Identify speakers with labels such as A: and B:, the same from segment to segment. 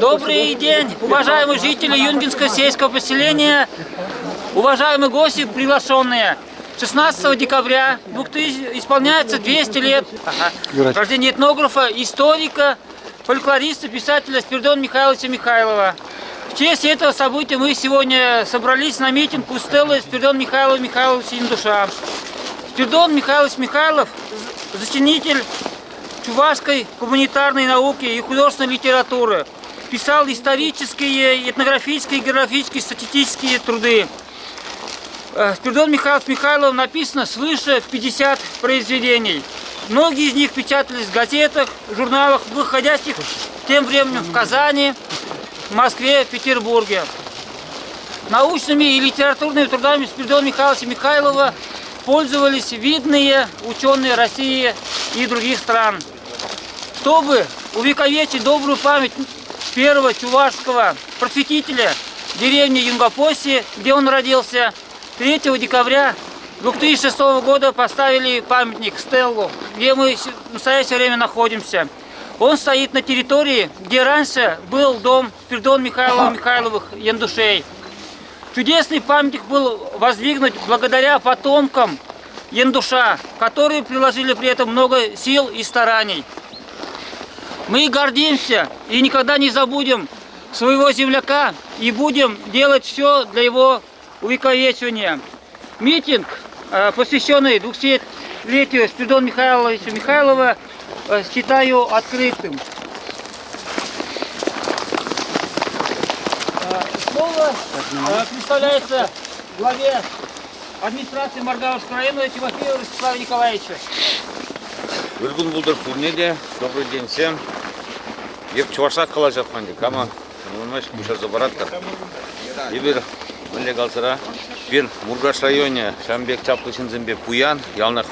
A: Добрый день, уважаемые жители Юнгинского сельского поселения, уважаемые гости, приглашенные. 16 декабря исполняется 200 лет рождения этнографа, историка, фольклориста, писателя Спиридона Михайловича Михайлова. В честь этого события мы сегодня собрались на митинг у стелы Спиридона Михайловича Яндуша. Спиридон Михайлович Михайлов – зачинитель чувашской гуманитарной науки и художественной литературы. Писал исторические, этнографические, географические, статистические труды. Спиридон Михайлович Михайлов написано свыше 50 произведений. Многие из них печатались в газетах, журналах, выходящих тем временем в Казани, Москве, Петербурге. Научными и литературными трудами Спиридона Михайловича Михайлова пользовались видные ученые России и других стран. Чтобы увековечить добрую память первого чувашского просветителя деревни Юнгапоси, где он родился, 3 декабря 2006 года поставили памятник, стеллу, где мы в настоящее время находимся. Он стоит на территории, где раньше был дом Спиридона Михайловых Яндушей. Чудесный памятник был воздвигнут благодаря потомкам Яндуша, которые приложили при этом много сил и стараний. Мы гордимся и никогда не забудем своего земляка и будем делать все для его увековечивания. Митинг, посвященный 200-летию Спиридона Михайловича Михайлова, считаю открытым. Слово представляется главе администрации Маргавского района Тимофею Ростиславу Николаевичу.
B: Добрый день всем. Я в Чувашак калажат ханди, кама, понимаешь, кушать забараттар. Ибир, мэле галсара, бир Мургаш районе, Шамбек Чаплышин зембе Пуян, ялнах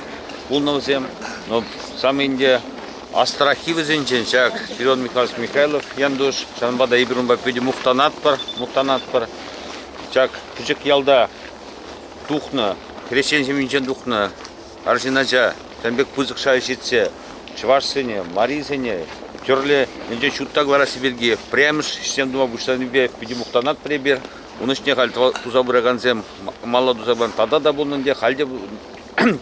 B: пулнов зем, но сам Индия Астрахивы зенченчак, Спиридон Михайлович Михайлов, Яндуш, Шанбада Ибирумба пиди Мухтанатпар, чак, пучек ялда, тухна, крещен земинчен тухна, Аржинача, Шамбек пузык шайшитсе, Чувашсене, Марисене, Тёрле, ненче чуттаглара Сибирге, Прямш, систем дума буштанибе пиди Мухтанат пребер, унышне халь тузабыраганзем, мало тузабан тада да булнынде, хальде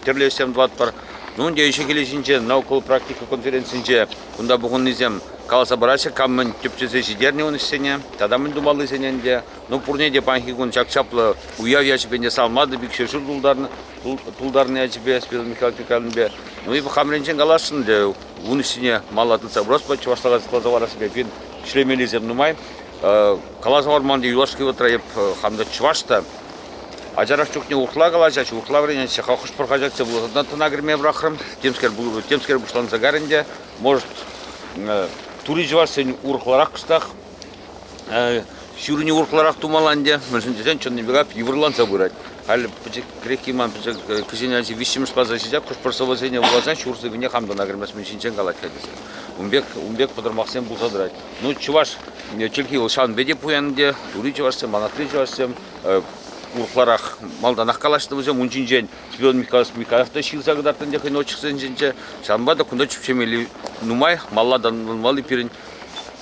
B: терле систем дватпар. Ну, где еще келешинче, наукол практика конференцинче, кунда бугуннизем, каласа бараша, каммен тюпчезе жидерне унышсене, тогда мы думали сененде, ну, пурнеде панхигун чак-чаплы, уяв ячебенде салмады, бикшешур тулдарны ячебе, Спиридон Михайлович Михайлович, ну, и по хамренчен галашын, унышсене малатыца, броспа, чувашлагаз клазаварасыбе, пин шлемелизем нумай, калазаварманды юлашки ватраеп, хамда чувашта, Ажарах чукне ухла галажач, ухла время хохуш прохожаться было на тонагрме брахрам, темскер бушлан загаренде, может турижварсен урхларах кстах, сюрни урхларах тумаланде, мажентен чон не бегап еврлан забирать. Халь крекиман кызиняжи вишимш пазажидап, хош просовозение влажан шурсы вне хамда нагрме смешинчен галать хадисе. Умбек подрамахсен был задрать. Ну чуваш челки улшан беде пуянде, турижварсен, манатrijварсен, урхларах малданах калашты өзем унчинжен Спиридон Михайлов да шилса гдартын дехай ночықсын женче шанбада кунда чүпчемели нумай малладан малы пирин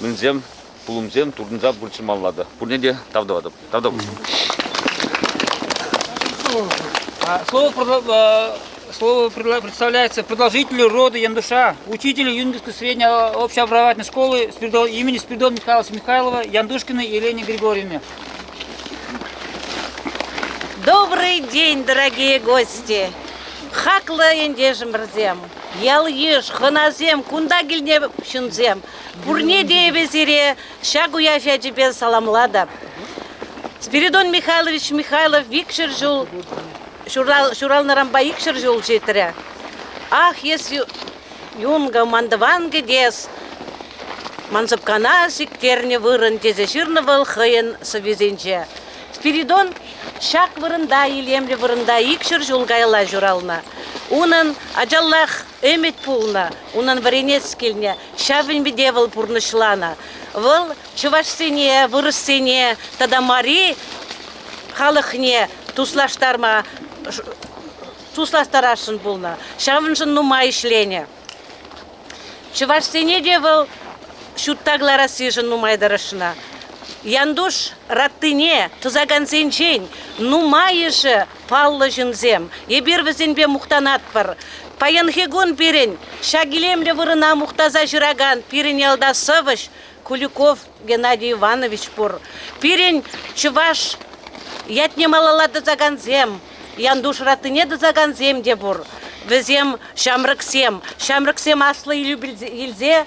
B: мінзем пулумзем турдынза бурчин маллады бурнеде тавдавады
A: Слово представляется продолжителю рода Яндуша, учителю Юнгинской средней общеобразовательной школы имени Спиридона Михайловича Михайлова Яндушкиной Елене Григорьевне.
C: Добрый день, дорогие гости! Хакла ендежим рзем, ялыш, ханазем, кундагильне пшунзем, бурне девезире, шагу яфяджибе саламлада. Спиридон Михайлович Михайлов викшер жул, шурал нарамба икшер жул жетре. Ах, если юнга мандаванге дес, мансапканасик терне вырын тезеширнывал хыен совезенче. Спиридон шак вырында, илемле вырында икшер жулгайла журална. Унан аджаллах эмит пулна, унан варенец келне, шавин бедевал пурнышлана. Выл чувашсыне, вырысыне, тадамари халыхне туслаштарма, туслаштарашын пулна, шавыншын нума ишлене. Чувашсыне девал шуттаглара сижын нумайдарышына. Яндуш раттыне, тузаган сенчень, нумайышы паллы жынзем, ебір візенбе мұқтанат бар. Паянхегун пирен, шагилемле вырына мұқтаза жыраган, пирен Ялдасовыш, Куликов Геннадий Иванович пур. Пирен чуваш ятне малала дызаганзем, яндуш раттыне дызаганзем де бур. Візем шамрыксем аслы илзе,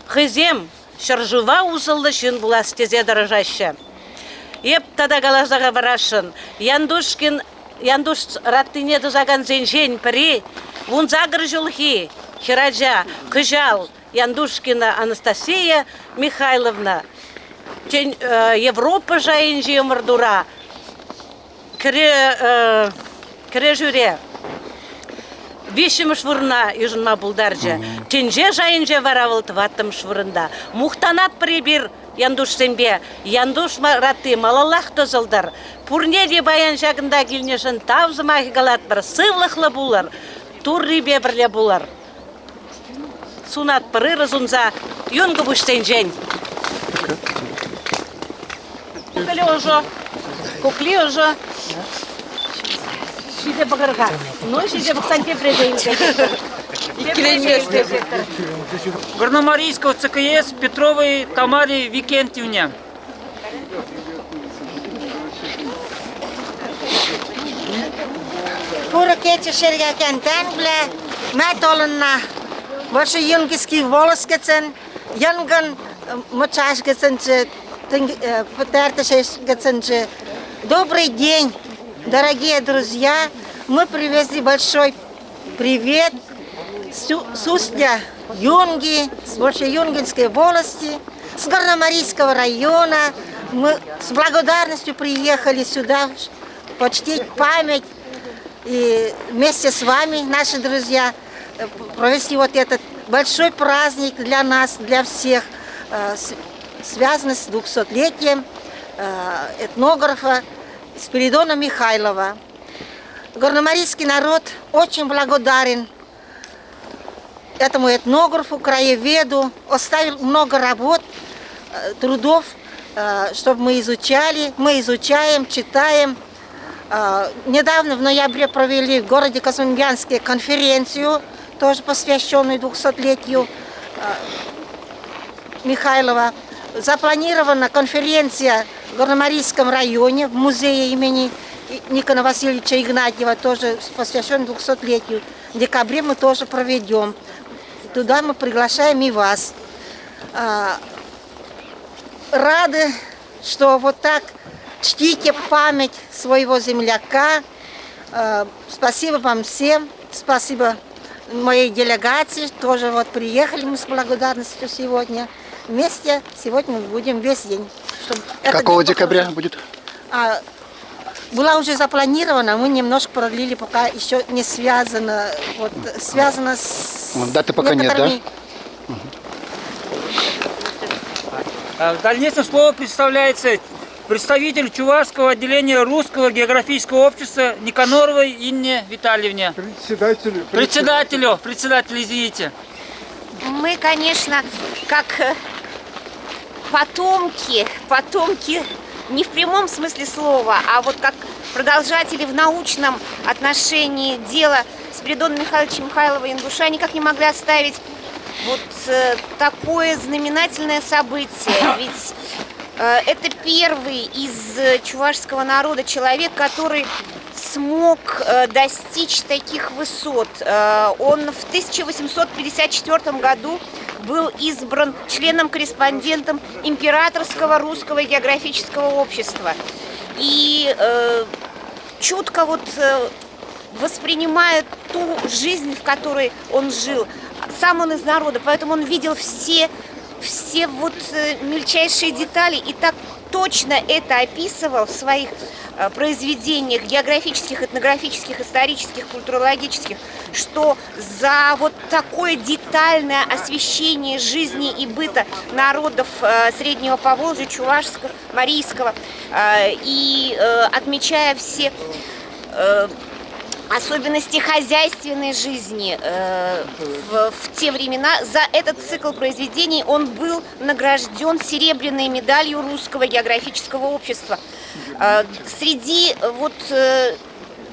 C: хызем, шаржува узылышын була стезе дорожаще. Еп тада галаждага барашын. Яндуш раттыне дызаган зенжен піри, вун загыр жылхи, хираджа, кыжал, Яндушкина Анастасия Михайловна, Европа жайынжы мырдура, кіре жүре. Вишім швырна южынма бұлдаржы. Тенже жайынже варавылт ваттым швырында. Мұқтанат прибір яндуш сенбе. Яндуш раты малалах тозылдар. Пурнеде баян жағында келнешін тавзыма галат бір сывлықлы бұлар. Тур рибе бірле бұлар. Сунат пыры разунза юнгы бұштен жен. Кукли уже. Шиде багырга. Ну, шиде баксанте презенька.
A: Горномарийского ЦКС Петровой Тамаре Викентьевне.
D: Пуракете шергакентен бля, метолна. Ваши юнгиский волос гецен, янган мочаш геценче, потертышеш геценче. Добрый день, дорогие друзья! Мы привезли большой привет с устья Юнги, с Большеюнгинской волости, с Горномарийского района. Мы с благодарностью приехали сюда почтить память и вместе с вами, наши друзья, провести вот этот большой праздник для нас, для всех, связанный с 200-летием этнографа Спиридона Михайлова. Горномарийский народ очень благодарен этому этнографу, краеведу, оставил много работ, трудов, чтобы мы изучали. Мы изучаем, читаем. Недавно в ноябре провели в городе Космодемьянске конференцию, тоже посвященную 200-летию Михайлова. Запланирована конференция в Горномарийском районе, в музее имени Никона Васильевича Игнатьева, тоже посвящен 200-летию. В декабре мы тоже проведем. Туда мы приглашаем и вас. Рады, что вот так чтите память своего земляка. Спасибо вам всем. Спасибо моей делегации. Тоже вот приехали мы с благодарностью сегодня. Вместе сегодня мы будем весь день.
E: Какого декабря будет?
D: Была уже запланирована, мы немножко продлили, пока еще не связано. Вот, связано с
E: даты пока
D: некоторыми...
E: нет,
A: В дальнейшем слово представляется представитель Чувашского отделения Русского географического общества Никаноровой Инне Витальевне. Председателю, извините.
F: Мы, конечно, как потомки не в прямом смысле слова, а вот как продолжатели в научном отношении дела Спиридона Михайловича Михайлова Яндуша никак не могли оставить вот такое знаменательное событие. Ведь это первый из чувашского народа человек, который смог достичь таких высот. Он в 1854 году был избран членом-корреспондентом Императорского русского географического общества. И чутко вот воспринимая ту жизнь, в которой он жил, сам он из народа, поэтому он видел все вот мельчайшие детали и так точно это описывал в своих произведениях географических, этнографических, исторических, культурологических, что за вот такое детальное освещение жизни и быта народов Среднего Поволжья, Чувашского, Марийского, и отмечая все особенности хозяйственной жизни в те времена, за этот цикл произведений он был награжден серебряной медалью Русского географического общества. Среди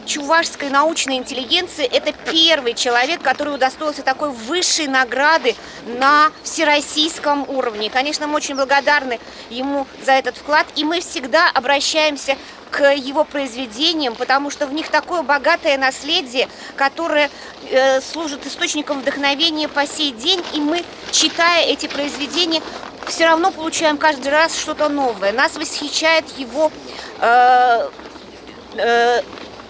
F: чувашской научной интеллигенции это первый человек, который удостоился такой высшей награды на всероссийском уровне. И, конечно, мы очень благодарны ему за этот вклад, и мы всегда обращаемся к его произведениям, потому что в них такое богатое наследие, которое служит источником вдохновения по сей день, и мы, читая эти произведения, все равно получаем каждый раз что-то новое. Нас восхищает его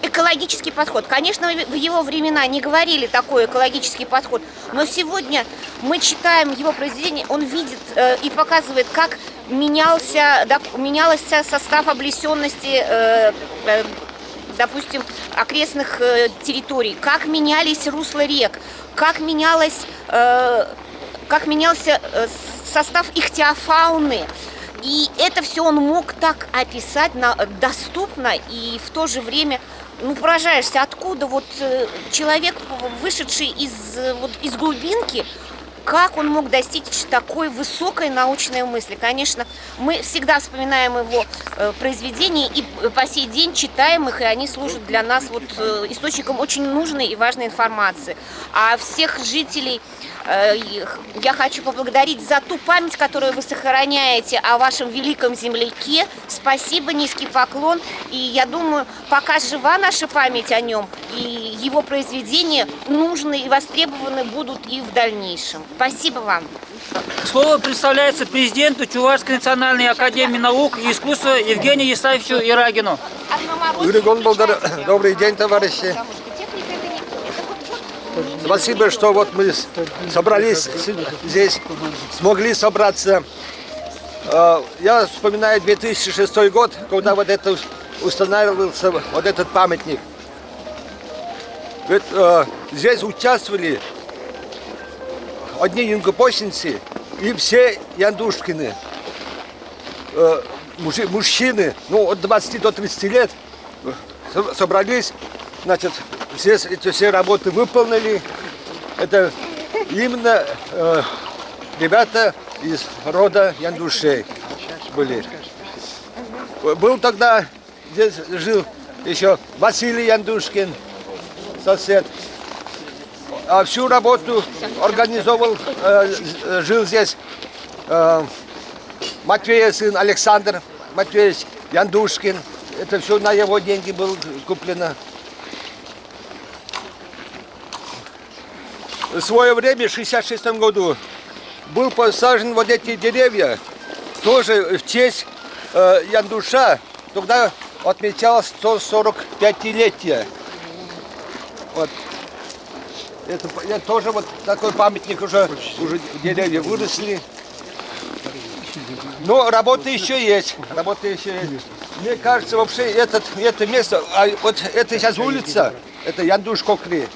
F: экологический подход. Конечно, в его времена не говорили такой экологический подход, но сегодня мы читаем его произведение, он видит и показывает, как менялся состав облесенности, допустим, окрестных территорий, как менялись русла рек, как менялся состав ихтиофауны. И это все он мог так описать доступно, и в то же время поражаешься, откуда человек, вышедший из глубинки, как он мог достичь такой высокой научной мысли. Конечно, мы всегда вспоминаем его произведения и по сей день читаем их, и они служат для нас источником очень нужной и важной информации. А всех жителей я хочу поблагодарить за ту память, которую вы сохраняете о вашем великом земляке. Спасибо, низкий поклон. И я думаю, пока жива наша память о нем, и его произведения нужны и востребованы будут и в дальнейшем. Спасибо вам.
A: Слово представляется президенту Чувашской национальной академии наук и искусства Евгению Исаевичу Ирагину.
G: Добрый день, товарищи. Спасибо, что мы собрались здесь, смогли собраться. Я вспоминаю 2006 год, когда устанавливался этот памятник. Ведь здесь участвовали одни юнгопочницы и все яндушкины. Мужчины, от 20 до 30 лет собрались. Значит, здесь эти все работы выполнили. Это именно ребята из рода яндушей были. Был тогда, здесь жил еще Василий Яндушкин, сосед. А всю работу организовал, жил здесь Матвея сын Александр Матвеевич Яндушкин. Это все на его деньги было куплено. В свое время, в 1966 году, был посажен эти деревья, тоже в честь Яндуша. Тогда отмечалось 145-летие. Это тоже такой памятник, уже деревья выросли. Но работа еще есть. Мне кажется, вообще это место, это сейчас улица, это Яндуш-Кокри.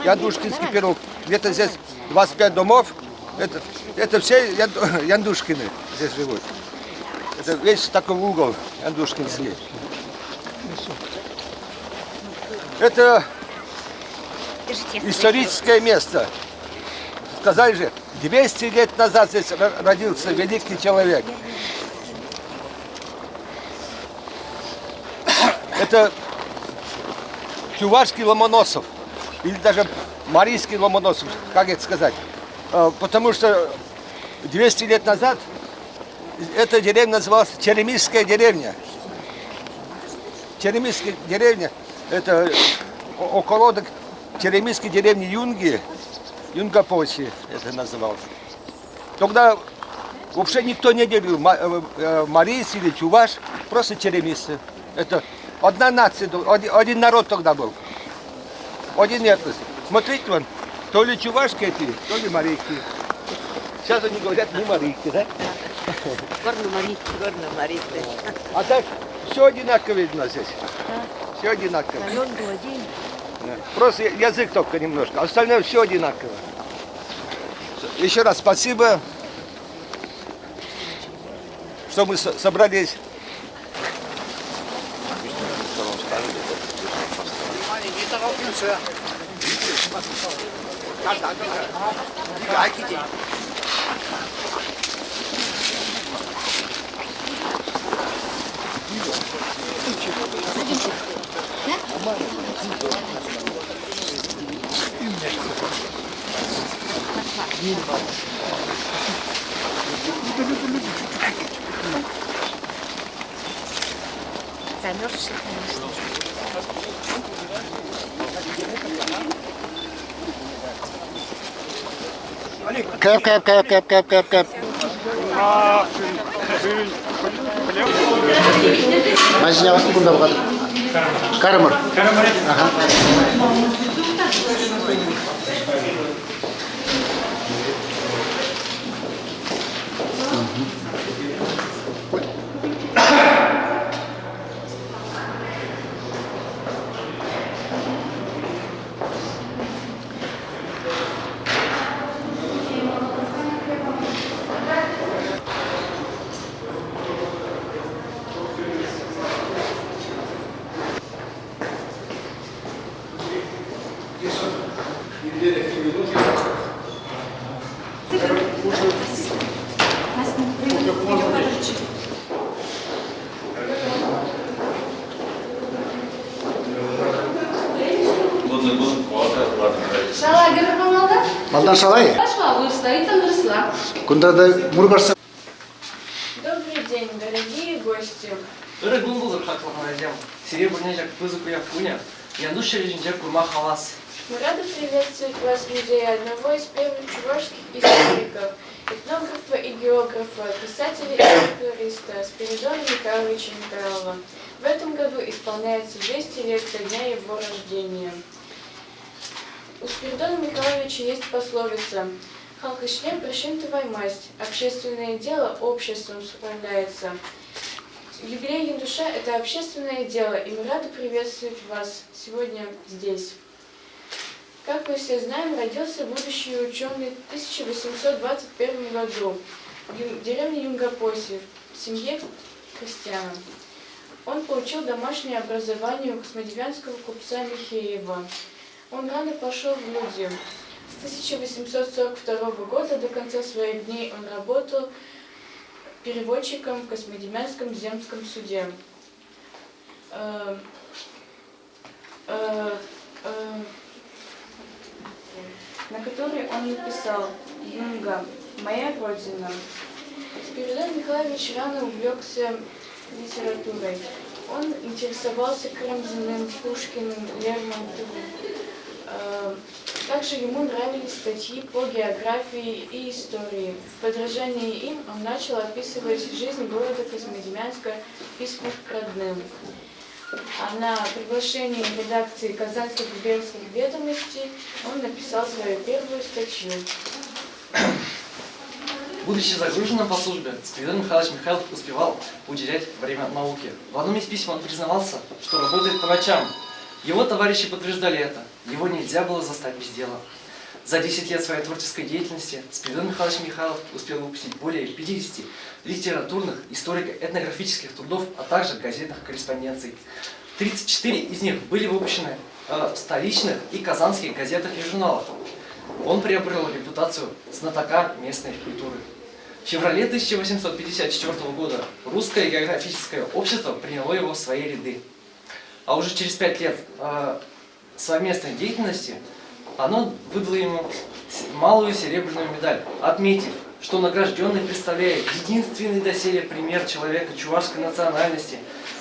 G: Яндушкинский пирог. Где-то здесь 25 домов. Это все яндушкины здесь живут. Это весь такой угол яндушкинский. Это историческое место. Сказали же, 200 лет назад здесь родился великий человек. Это чувашский Ломоносов. Или даже марийский Ломоносов, как это сказать. Потому что 200 лет назад эта деревня называлась Черемисская деревня. Черемисская деревня – это околоток Черемисской деревни Юнги, Юнгопочи это называлось. Тогда вообще никто не делил марийцы или чуваш, просто черемисцы. Это одна нация, один народ тогда был. Один этнос. Смотрите, то ли чувашки эти, то ли марийки. Сейчас они говорят, мы марийки, да?
C: Горно-Марит.
G: А так все одинаково видно здесь. Все одинаково. Да. Просто язык только немножко, остальное все одинаково. Еще раз спасибо, что мы собрались.
F: Замерзший, конечно.
E: Кэп. Мәзіне күнде бұғады. Карымыр. Ага. Малдан шалай? Кундада мурбарса.
H: Добрый день, дорогие гости.
I: Ырыгун булыр хаклаханадем. Серебряный жак пызыку якуня. Яндуша режинжак курма халас.
H: Мы рады приветствовать вас в музее одного из первых чувашских историков, этнографа и географа, писателя и фольклориста Спиридона Михайловича Михайлова. В этом году исполняется 200 лет со дня его рождения. У Спиридона Михайловича есть пословица «Халк ишлем пришинтовай масть, общественное дело обществом справляется». Юбилей Яндуша – это общественное дело, и мы рады приветствовать вас сегодня здесь. Как мы все знаем, родился будущий ученый в 1821 году в деревне Юнгапоси в семье крестьян. Он получил домашнее образование у космодемьянского купца Михеева. Он рано пошел в люди. С 1842 года до конца своих дней он работал переводчиком в Космодемьянском земском суде. На который он написал «Юнга, моя родина». Спиридон Михайлович рано увлекся литературой. Он интересовался Карамзиным, Пушкиным, Лермонтовым. Также ему нравились статьи по географии и истории. В подражании им он начал описывать жизнь города Космодемьянска в письмах к родным. А на приглашении редакции Казанских губернских ведомостей он написал свою первую статью.
I: Будучи загруженным по службе, Спиридон Михайлович Михайлов успевал уделять время науке. В одном из писем он признавался, что работает по ночам. Его товарищи подтверждали это. Его нельзя было застать без дела. За 10 лет своей творческой деятельности Спиридон Михайлович Михайлов успел выпустить более 50 литературных, историко-этнографических трудов, а также газетных корреспонденций. 34 из них были выпущены в столичных и казанских газетах и журналах. Он приобрел репутацию знатока местной культуры. В феврале 1854 года Русское географическое общество приняло его в свои ряды. А уже через 5 лет совместной деятельности оно выдало ему малую серебряную медаль, отметив, что награжденный представляет единственный доселе пример человека чувашской национальности,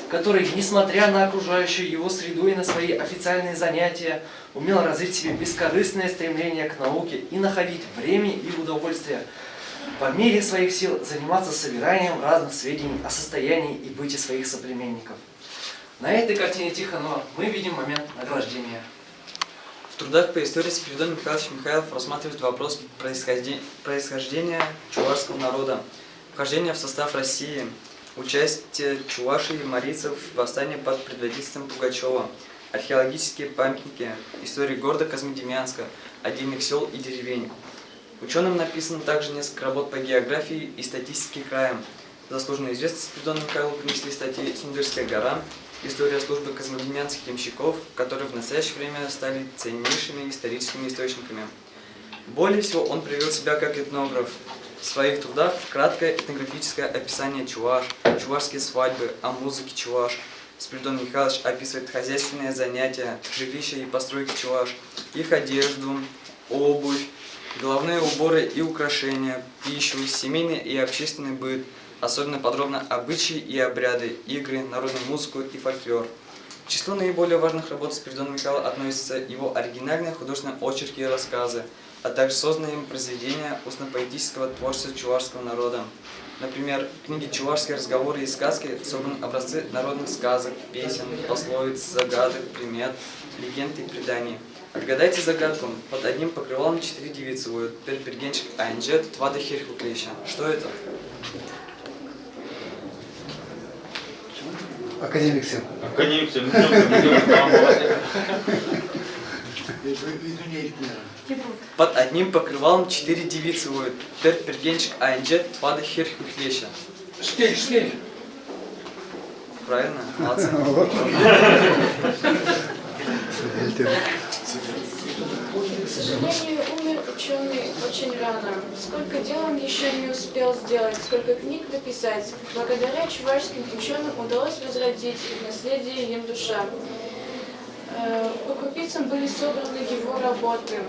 I: который, несмотря на окружающую его среду и на свои официальные занятия, умел развить в себе бескорыстное стремление к науке и находить время и удовольствие по мере своих сил заниматься собиранием разных сведений о состоянии и быте своих соплеменников. На этой картине Тихонова мы видим момент награждения.
J: В трудах по истории Спиридон Михайлович Михайлов рассматривает вопрос происхождения чувашского народа. Вхождение в состав России. Участие чувашей и марийцев в восстании под предводительством Пугачева. Археологические памятники. Истории города Козьмодемьянска, отдельных сел и деревень. Ученым написано также несколько работ по географии и статистике края. Заслуженную известность Спиридону Михайлову принесли статьи «Сундырская гора», «История службы козьмодемьянских ямщиков», которые в настоящее время стали ценнейшими историческими источниками. Более всего он проявил себя как этнограф. В своих трудах краткое этнографическое описание чуваш, чувашские свадьбы, о музыке чуваш. Спиридон Михайлович описывает хозяйственные занятия, жилища и постройки чуваш, их одежду, обувь, головные уборы и украшения, пищу, семейный и общественный быт, особенно подробно обычаи и обряды, игры, народную музыку и фольклор. К числу наиболее важных работ Спиридона Михайлова относятся его оригинальные художественные очерки и рассказы, а также созданные им произведения устно-поэтического творчества чувашского народа. Например, в книге «Чувашские разговоры и сказки» собраны образцы народных сказок, песен, пословиц, загадок, примет, легенд и преданий. Отгадайте загадку. Под одним покрывалом 4 девицы воют. Перпергенчик Айнджет, Твада Хирхуклеща. Что это?
E: Академик Сем.
B: Академик Сем.
J: Под одним покрывалом 4 девицы воют. Перпергенчик Айнджет, Твада Хирхуклеща.
G: Штель.
J: Правильно? Молодцы.
H: К сожалению, умер ученый очень рано. Сколько дел он еще не успел сделать, сколько книг написать. Благодаря чувашским ученым удалось возродить наследие Яндуша. По крупицам были собраны его работы.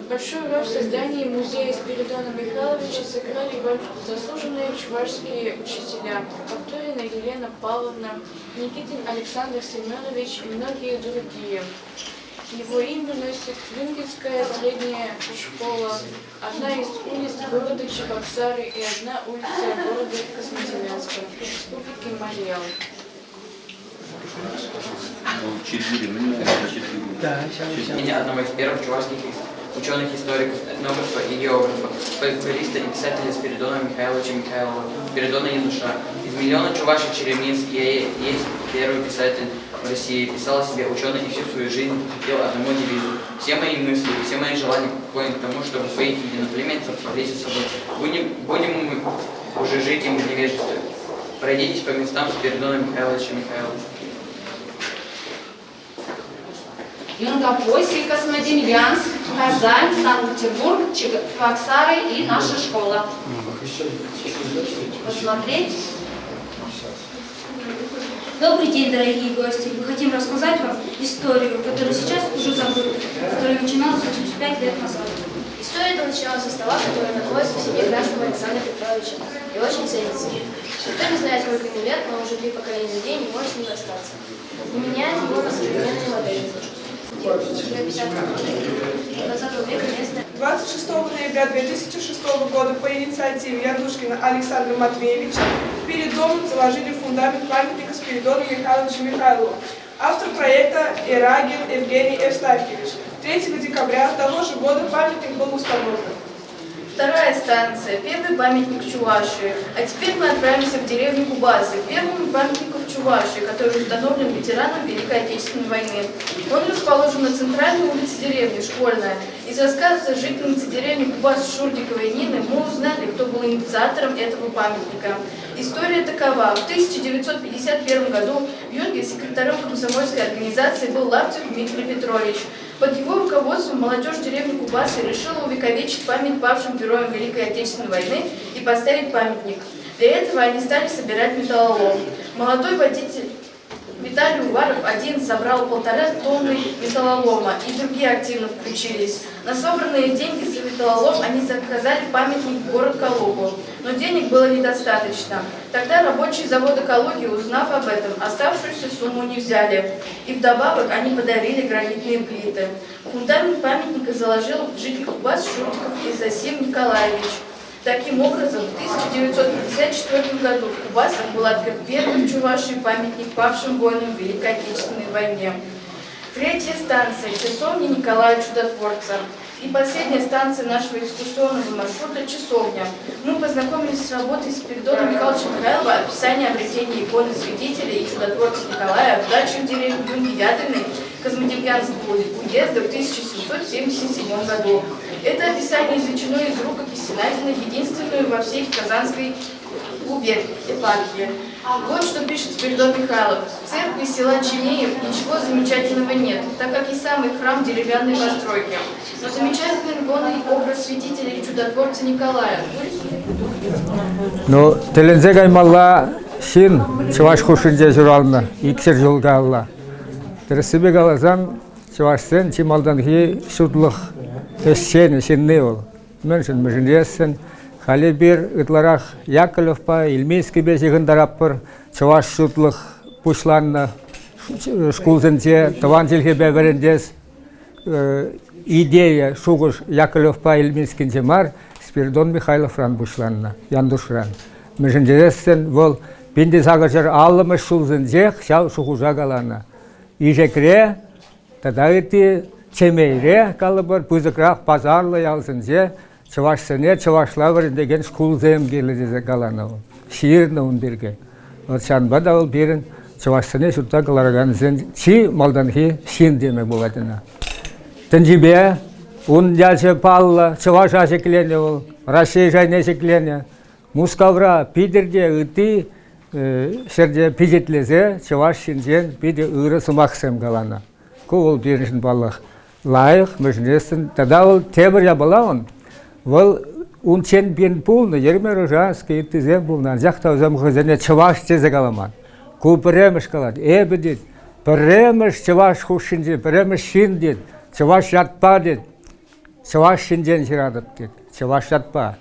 H: Большую роль в создании музея Спиридона Михайловича сыграли заслуженные чувашские учителя Повторина Елена Павловна, Никитин Александр Семенович и многие другие. Его имя носит Юнгинская средняя школа, одна из улиц города Чебоксары и одна улица города Козьмодемьянска, республики Марьял.
K: Имя одного из первых чувашских ученых, историков, этнографа и географа, фольклориста и писателя Спиридона Михайловича Михайлова, Спиридона Яндуша. Из миллиона чувашек черемис есть первый писатель в России. Писал о себе ученый и всю свою жизнь хотел одному девизу. Все мои мысли, все мои желания поклонны к тому, чтобы своих единоплеменцев встретить с собой. Будем мы уже жить им в невежестве. Пройдитесь по местам Спиридона Михайловича Михайлова.
L: Юнгопольский, Козьмодемьянск, Казань, Санкт-Петербург, Чебоксары и наша школа. Посмотреть.
M: Добрый день, дорогие гости! Мы хотим рассказать вам историю, которую сейчас уже забыли, которая начиналась 85 лет назад.
N: История это начиналась со стола, который находится в семье Красного Александра Петровича и очень ценится. Никто не знает, сколько ему лет, но уже 3 поколения людей не может с ним расстаться. Не меняет его на современные модели. 26
O: ноября 2006 года по инициативе Яндушкина Александра Матвеевича перед домом заложили фундамент памятника Спиридону Михайловичу Михайлову. Автор проекта Ирагин Евгений Евстафьевич. 3 декабря того же года памятник был установлен.
N: Вторая станция. Первый памятник в Чувашии. А теперь мы отправимся в деревню Кубасы, к первому памятнику в Чувашии, который установлен ветеранам Великой Отечественной войны. Он расположен на центральной улице деревни, Школьная. Из рассказа жительницы деревни Кубас Шурдиковой Нины мы узнали, кто был инициатором этого памятника. История такова. В 1951 году в Юнге секретарем комсомольской организации был Лаптев Дмитрий Петрович. Под его руководством молодежь деревни Кубасы решила увековечить память павшим героям Великой Отечественной войны и поставить памятник. Для этого они стали собирать металлолом. Молодой водитель Виталий Уваров один собрал 1,5 тонны металлолома, и другие активно включились. На собранные деньги за металлолом они заказали памятник в город Калугу, но денег было недостаточно. Тогда рабочие завода Калуги, узнав об этом, оставшуюся сумму не взяли, и вдобавок они подарили гранитные плиты. Фундамент памятника заложил житель Кубас Шурдиков Изасим Николаевич. Таким образом, в 1954 году в Кубасах был открыт первый в Чувашии памятник павшим воинам в Великой Отечественной войне. 3-я станция. Часовня Николая Чудотворца. И последняя станция нашего экскурсионного маршрута – Часовня. Мы познакомились с работой Спиридона Михайловича Михайлова «Описание обретения иконы свидетелей и чудотворца Николая в даче в деревне Ядриной Козьмодемьянского уезда в 1777 году. Это описание извлечено из рукописи, найденной единственную во всей Казанской епархии. Вот что пишет Спиридон Михайлов. В церкви села Чинеев ничего замечательного нет, так как и самый храм деревянной постройки. Но замечательный икона и образ святителя и чудотворца Николая.
P: Ну, телензегай малла шин чуваш хушинже журална, иксер жолгалла. Терсибе галазан чувашсен чималданги шудлых эшчен шинне ол. Меншин межинесен хали бир ытларах Яковлевпа, Ильмейский бежигын дараппыр, чуваш шудлых пушланна шкулзенте таван жилхебе верендес идея шугуш Яковлевпа, Ильмейский жемар Спиридон Михайлов ран бушланна, яндушран. Межинесен вол пинди сагажар аллымы шулзенжех шау шугужа галана. Ижекре, тадайти чемейре калыбыр, пузыкрах пазарлы ялсынже, чувашсыне чувашлавыр деген шкулзем келеді галана. Шиырны он берге. Вот шанбада ол берін чувашсыне шутта калараган зен чи малданхи шин демек болатына. Тенжибе, он ялшы палла, чуваш ашеклене ол, Россия жайне шеклене, мускавра пидерде ыты, шерде пижетлезе, чуваш шинжен пиде ыры сумақсым галана. Ку ол беріншін баллах лайық, мүжінесін. Тада ол темір ябыла он. Ол унчен бен пулны, ермер ужанский итізем булнан, жақта өзем ғызене чуваш тезе галаман. Ку піреміш калад, эбі дед, піреміш чуваш хушинже, піреміш шин дед, чуваш жатпа дед, чуваш шинжен жирадып дед, чуваш жатпа.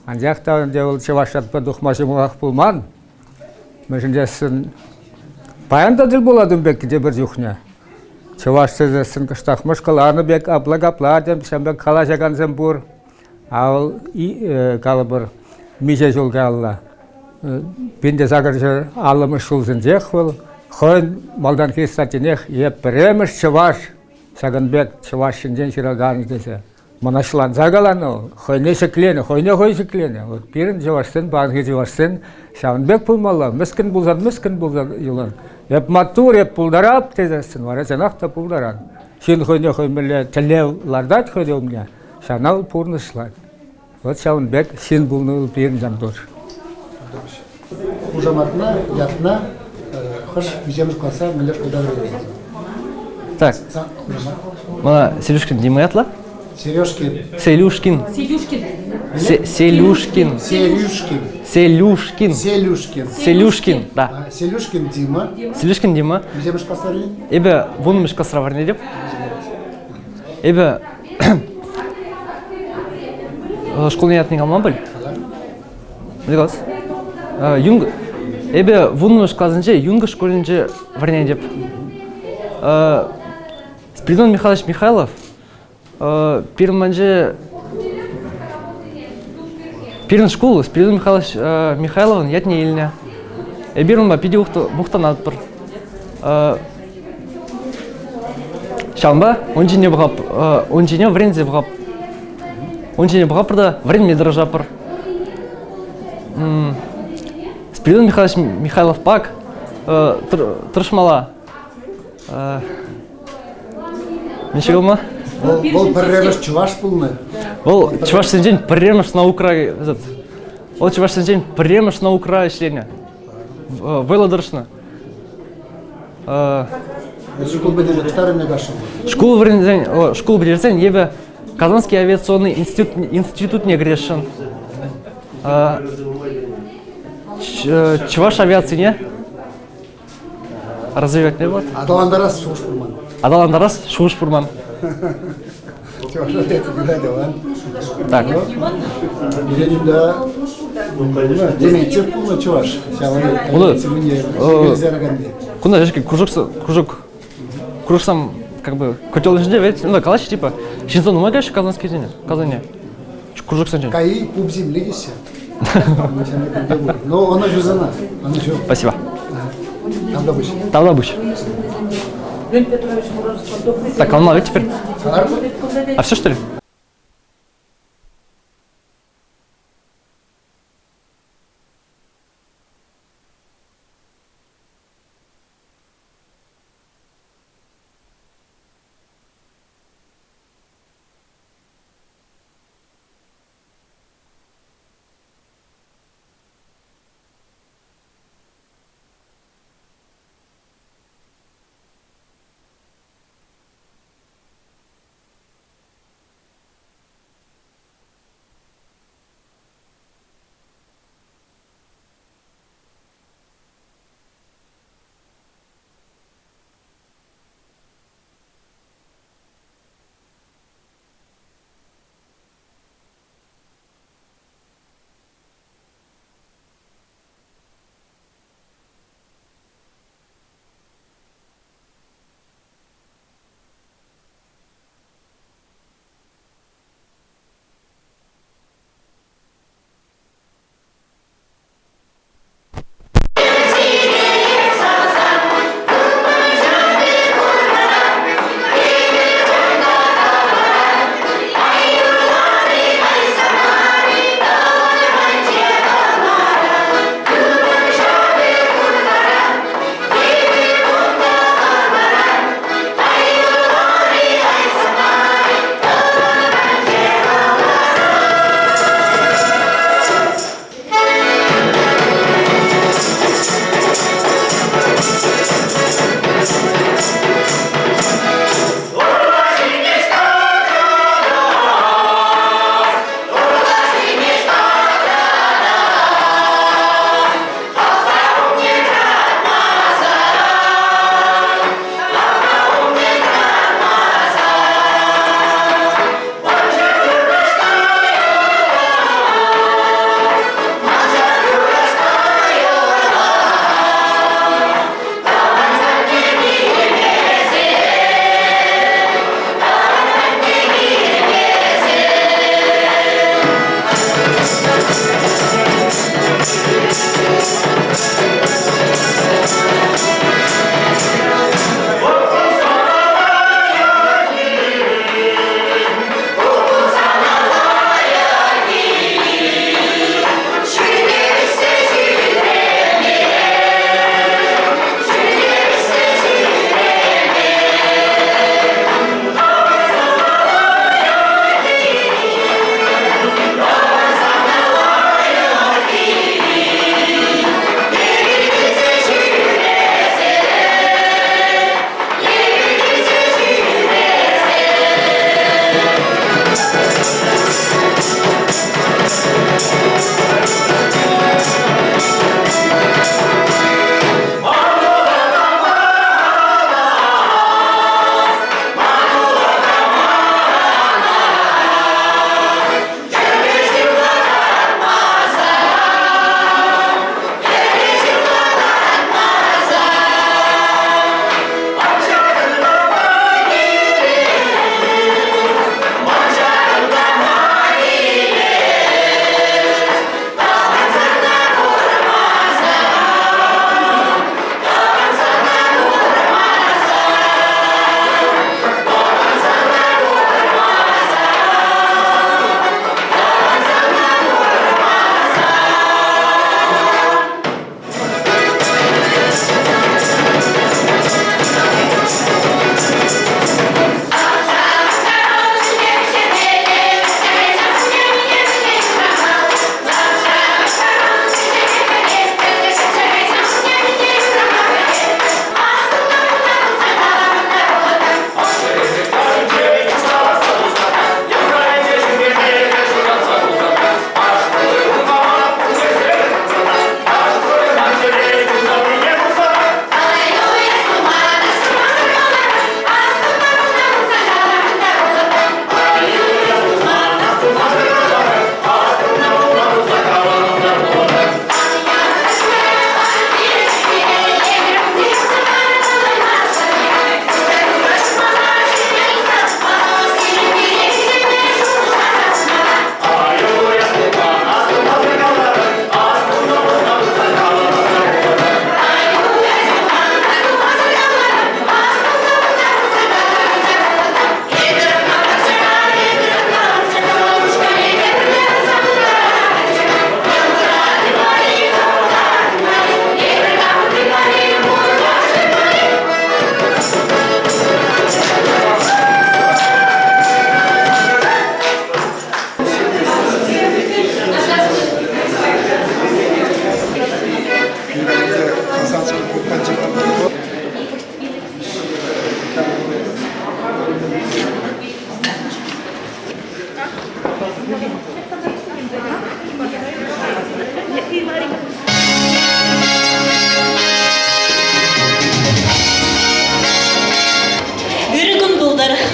P: Ан жақта önde ол чуваш жатпа дұқмашы мұғақ пулман. Мүжіндесін паянда діл боладым бек де бір жүхне. Чуваш сезесін кыштақмыш кыланы бек аплаг-апладым, шамбек қала жаганзым бұр. Ал калы бір миже жолға алла. Бенде загыржы алымыш шулзын жех бол. Хойн малдан кестатинех еп біреміш чуваш. Сагынбек чуваш шинжен шырағаны десе. Манашлан загаланы, хойне шеклені, хойне хой шеклені. Бірін жавашсын, бағынғы жавашсын, шағынбек пұлмалла, мүскін бұлзан юлан. Еп матур, еп пұлдарап тезесін, вара жанақта пұлдаран. Шын хойне хоймелі тілеу лардат хойде өмне, шанал пұрнышлан. Вот шағынбек шын бұлны бірін жандор.
E: Ужаматна, ятна, хош бежеміз класса, мүлеш куда вереміз.
I: Так, мана Селюшкин Дима ятла?
E: Сережкин.
I: Селюшкин. Селюшкин. Да.
E: Селюшкин Дима.
I: Селюшкин Дима.
E: Бежеміз класса вереміз.
I: Эбе бунымыш касра варне деп. Эбе школны ятның алман был. Билгас. Юнг эбе бунымыш классынче юнг школынче варне деп. Спиридон Михайлович Михайлов первый школу Спиридон Михайлович Михайловын ятне еліне. Эбирунба пиде мұқтанат бір. Шанба, он жіне бұғап, он жіне врензе бұғап. Он жіне бұғап бірді врен медража бір. Спиридон Михайлович Михайлов пак тұрышмала. Ничего ма?
E: Ол пірреміш чуваш пулны.
I: Ол чуваш сенжен пірреміш на Украй. Ол чуваш сенжен пірреміш на Украй шлене. Вейладыршна.
E: Школ бедерзен, старый негашын.
I: Школ бедерзен, ебе Казанский авиационный институт не грешен. Чуваш авиации не? Развивать не будет?
E: Адаландарас шуш-пурман.
I: Адаландарас шуш-пурман. Так.
E: Еленимда демейтсев пулны чуваш.
I: Куда жешки кружок как бы котел инженер ведь ну калач типа Шинзон умагаешь казанский день Казани кружок санжен.
E: Каи пуп земли десе. Но она жузана.
I: Спасибо.
E: Там добыча.
I: Так, а он ловит теперь? А все что ли?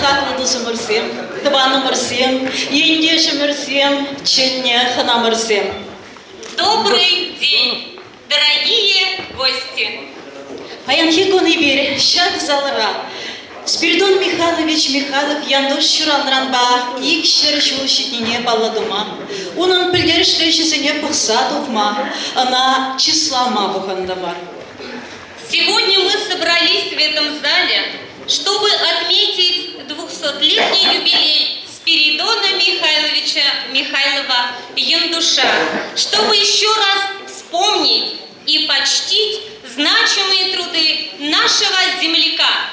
Q: хаклы сымырсем, тыванымырсем, ендешімірсем, ченне ханамырсем.
R: Добрый день, дорогие гости!
Q: Аянхи коныбер, шаг залыра. Спиридон Михайлович Михайлов яндош шуранранба, ик шырышу щитнине балладума. Унын пілгерішлешісіне пықса тухма, она числама бұхандамар.
R: Сегодня мы собрались в этом зале, чтобы отметить 200-летний юбилей Спиридона Михайловича Михайлова Яндуша, чтобы еще раз вспомнить и почтить значимые труды нашего земляка.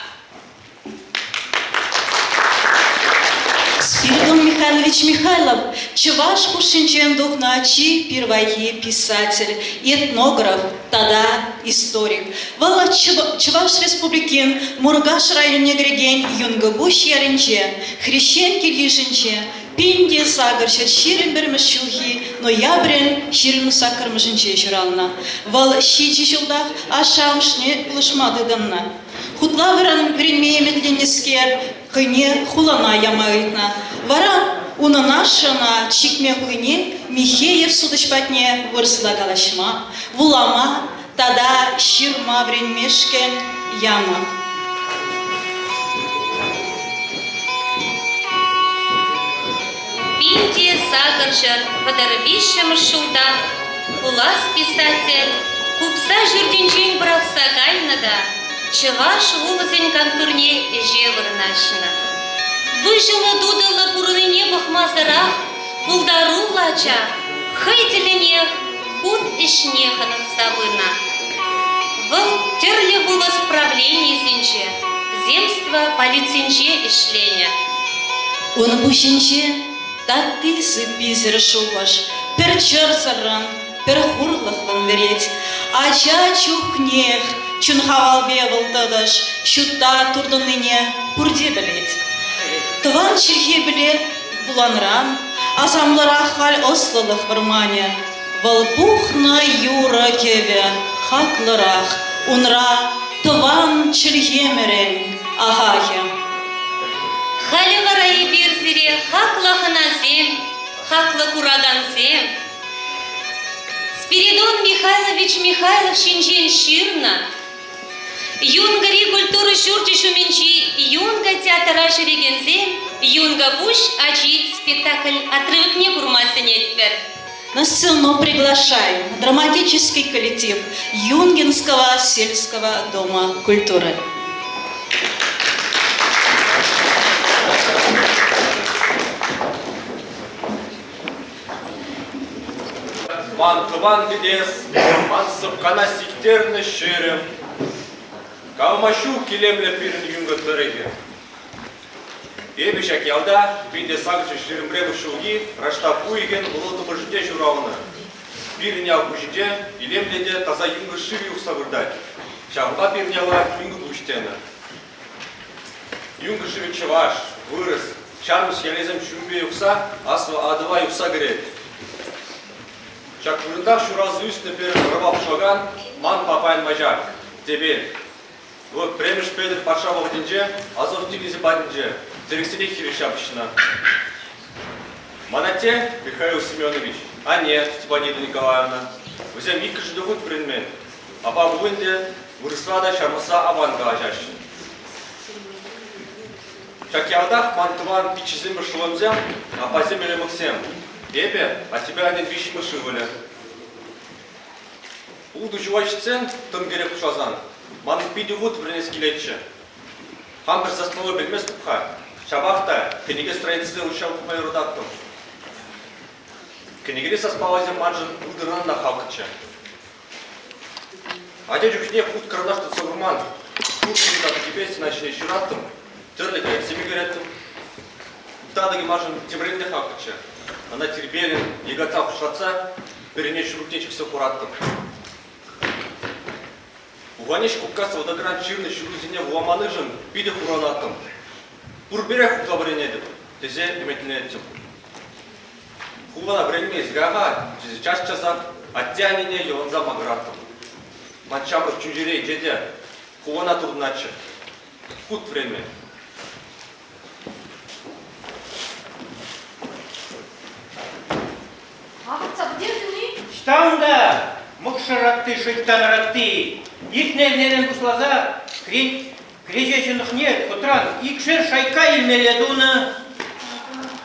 Q: Спиридон Михайлович Михайлов, чуваш хушинчен духначи, первый писатель, этнограф, тогда историк. Вала чуваш республикин, Мургаш районе греген, юнгабуш яринче, хрещен киргишинче, пинде сагарча, ширин бермешчулхи, ноябрен, ширин сакармышинче журална. Вал щичи жылдах, ашамшне лышмады дамна. Хутла времени медленнескер, кыне хулана ямаитна. Вара унанашана чикме хуйне Михеев судочпатне вырсла галашма, вулама тада ширма времешкен яма.
R: Пинде сагаржар, подорвищем шулда, улас писатель, купса жүрденжен бұрақса кайнада, чываш вулызен контурне жевырнашына. Выжила дудала пурыныне бахмазырақ, пулдару лача, хайделенех, худ ишнеханық сабына. Выл терлі вулас правление зенче, земство полицинче ишлене.
Q: Он бушинче, так ты сыпизер шуваш, перчер саран, перхурлахлан вереть, ача чухнех, чунхавал бевал тадаш, щута турдыныне пурде білет. Тыван чирхе біле буланран, азамлара халь ослылық вармане, валбухна юра кеве, хакларах, унра, тыван чирхе мерен, ахахе.
R: Халі варайы берзіре, хақла ханазем, хақла кураганзем. Спиридон Михайлович Михайлов шинжен ширна, юнгари культуры шурчи шуменчи, юнга театра шерегензем, юнга буш ачи спектакль отрывок не курмасынетпер.
Q: На сцену приглашаем драматический коллектив Юнгенского сельского дома культуры.
S: Ман тыван бедес, ман сыпкана сиктерны шерем, калмашу килемле пирин юнга тыреге. Ебешак ялда, бинде сагчы шерембребы шулги, раштафу иген улуты быжыде журауны. Пирин ял бужиде, илемледе таза юнга шиви ухсавырдать. Чалга пирин яла юнга буштена. Юнга шиви чеваш, вырос, чармус ялезем шумбе юкса, асва адыва юкса грет. Чак вырындах шуразы үстіне перін рыбап шоган, ман папайн мажак, тебе. Вот премеш педер патша валдинже, азов тигизи бадинже, дирексине хиришапшина. Манате Михаил Семенович, а нет, Степанида Николаевна. Взем икы жидовут предмет, а по буынде вырыслада шармаса аванга ажащин. Чак ялдах ман тыван пичизим шломзем, а по земле максем. Ебе, а тебя один вещи мышивали. Улду жувачь цен, там герек шазан. Ман пиди вот принес килетче. Хамбер заснула бельмес купха. Шабахта, книги страницы учал к моей родакту. Книги соспалазем манжен удыран на халкаче. А дядю в ней худ карнашта согруман. Худ как тебе начали щураттым. Тырлика, як семи гореттым. Тадаги манжен тимренде халкаче. Она тербелин, ягоца в шаца, перенечь рутничек с аккуратным. Уваниш купкаса водогран чирный шурузине в ламаныжен, пиде хуранатом. Пурберях утлабренедет, тезе иметнетем. Хувана времени изгага, через час часов, оттянение и он за магратом. Матчамы в чунжирей дедя, хувана турначе. Худ время.
T: шыракты, шыттанратты. Икнелерін бұслаза, крежешінық нет, құтран, икшер шайка илмеледуны.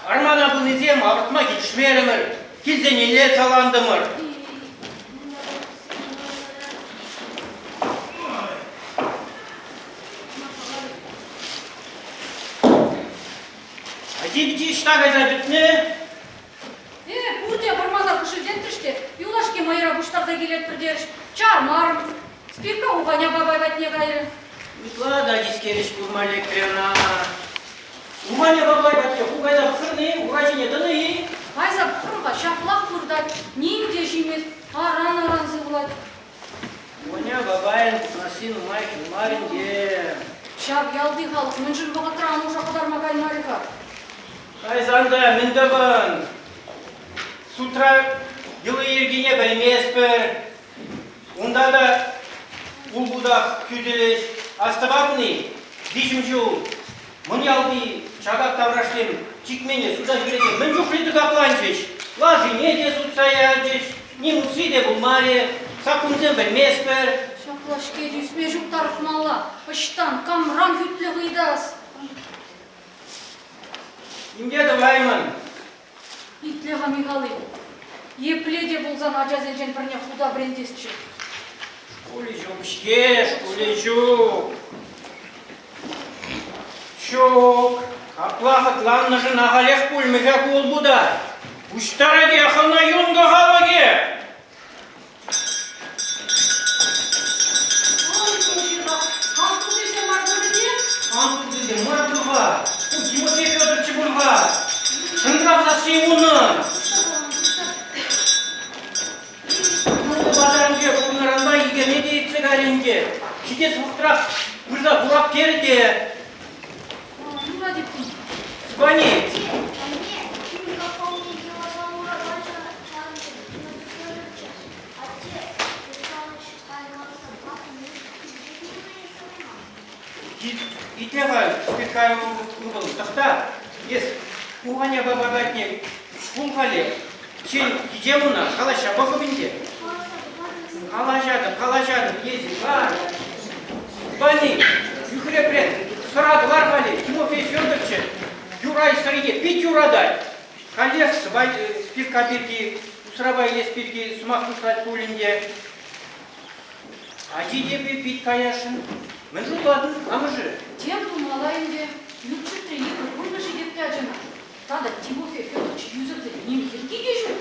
T: Армана бұнызем, авыртма келшмерімір, келзенелер саландымыр. Дибити штага забитны.
L: Бурде бармана кышылден тыште. Юлашке майра буштарда келет бірдеріш. Чармарым. Спирка уғаня бабай бәтіне қайры.
T: Ладно, дискеріш күрмалі крена. Уғаня бабай бәтіне уғайда бұқырны, уғажыне дыны.
L: Айза бұқырға шақлақ бұрдат. Неймде жемес, аран-аран зығылады.
T: Уғаня бабайын насын умай күрмарынде.
L: Шап ялды халық, мүнжін бұғытыран ұжа қыдарма қаймарыға.
T: Айзанда міндігін. С утра жылы ергене білмеспір. Онда да ұлбудақ күделеш. Астывабны, бежімжу, мұн ялды чагақ таврашлем, чикмене суда жүреді. Мін жүхледі қапланчеш. Лажы не де сұтсаядеш, не мұсы де бұлмаре, сақынзен білмеспір.
L: Шақлашке дүйсме жүктарық мала, ұштан камран күтлі ғидас.
T: Имде даваймын.
L: Итлеға миғалы. Епледе болзан ажазенжен бірне худа брендесчі.
T: Школе жөкшке, школе жөк. Шок. Аплахат ланны жын ағалек бөлмеге қол бұда. Үштараге ақылна юнға қалаге.
L: Қанту десе марбұрыде?
T: Қанту десе марбұрға. Тимофей Федорович Бурга. Шыңғап засы оны. Базарымге құлынаранда егене дейіпсі әренге. Кедес мұқтырақ бұлда бұрап керде. Звони. Итеға спекаю ұғыл. Тақта, ес, ұғаня бабабатне құлғалы. Чен кедемуна қалаша бағыбінде. Қалашадым, езі, бар. Бани, юхрепрен, сұрады бар қали. Тимофей Федорович, юрай сырыге, 5 юрадай. Қалес, спирка берге, ұсырабай лес берге, сумақ тұсырат көлінде. Ади депе бит каяшын. Мен жуладым, амыжы.
L: Тем думалайынде, юрчықты екі күргіші депті ажына. Тада Тимофей Федорович юзырды немкерге кежу.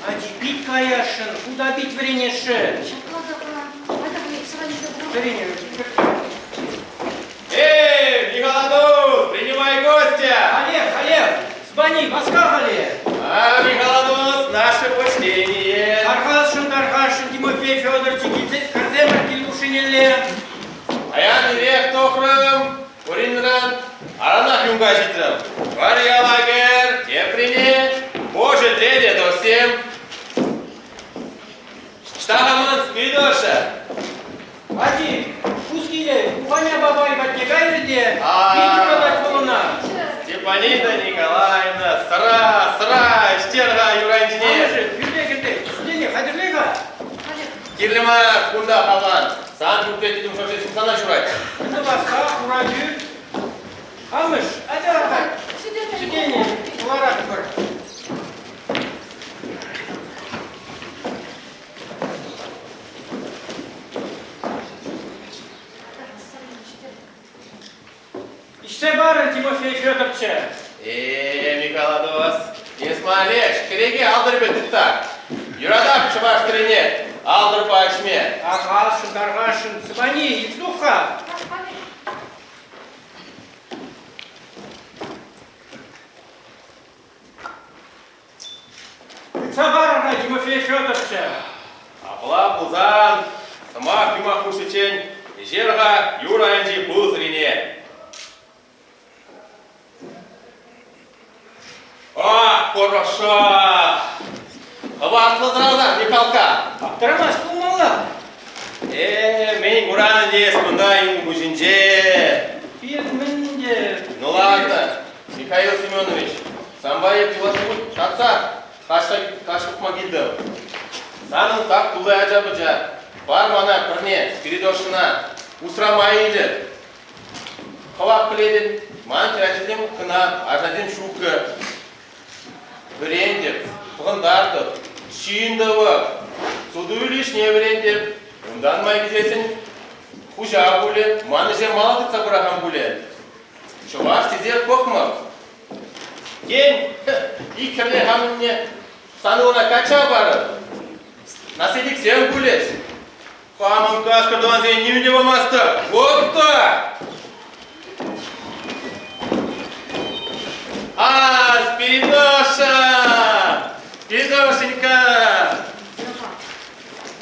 T: Ади бит каяшын, куда бит вренеші.
L: Шақладаға, айда бұл сырайызда бұра.
T: Врене,
S: Михаладус, принимай гостя!
T: Олег, сбани, поскакали.
S: Михаладус, наше почтение.
T: Архашын, Тимофей Федорович, Карземер, Килюшинелле.
S: Аян ирек тоқрым, Уринран, аранақ юнға житрым. Вария лагер, теприне, Боже треде досем. Штағамын спидоша.
T: Ади, пускили, Уғаня бабай батнегайрыде, видео дать волна.
S: Степанида Николаевна, сыра, штерға юрантине.
T: Амыжы, күрде, үстіне, қадірлеға.
S: Кирлема кунда қалған. Сан жүктететін шошесын сана жүрайт.
T: Күнді басқа, ұрадю. Амыш, әді арқай. Сүдене, ұларақ бір. İşte bari Timofey Fyodorovича.
S: Михаладос, Исмалеш, кереге алдыр бетітті. Юрадақ чываш тірене, алдыр башме.
T: Ағашын, дарғашын, сыбани, ицуха. Сабарына Тимофей Федоровича.
S: Апла бұлзан, сымақ юмақ күшічен, жерға юрайынжи бұл зірене. Хорошо! Хабар қылдыраудан, Михалка.
T: Аптырамас болмала.
S: Мен ұранын дес, мұнда үйін күшінже.
T: Фильмінде.
S: Ну ладно, Михаил Семенович, Самбаев Философ, шақса, қашып могилді.
U: Санын так тулы ажабыжа. Бар мана пірне, спиридошына, усрамайылы. Хавак біледін, ман тәжідем кына, ажадем шуқы. Бірендеп, бұғындардып, шүйіндіві, суду лишне бірендеп, ондан май кезесін, хужа бұле, маны же малды цабыраған бұле. Чуваш тезер көкмі. Кен, икірле хамынне, сануына кача бары. Населик сен бұлеш. Хамын кашқырдан зен неуіне болмасты. Отта! Спиридоша! Спиридошенька!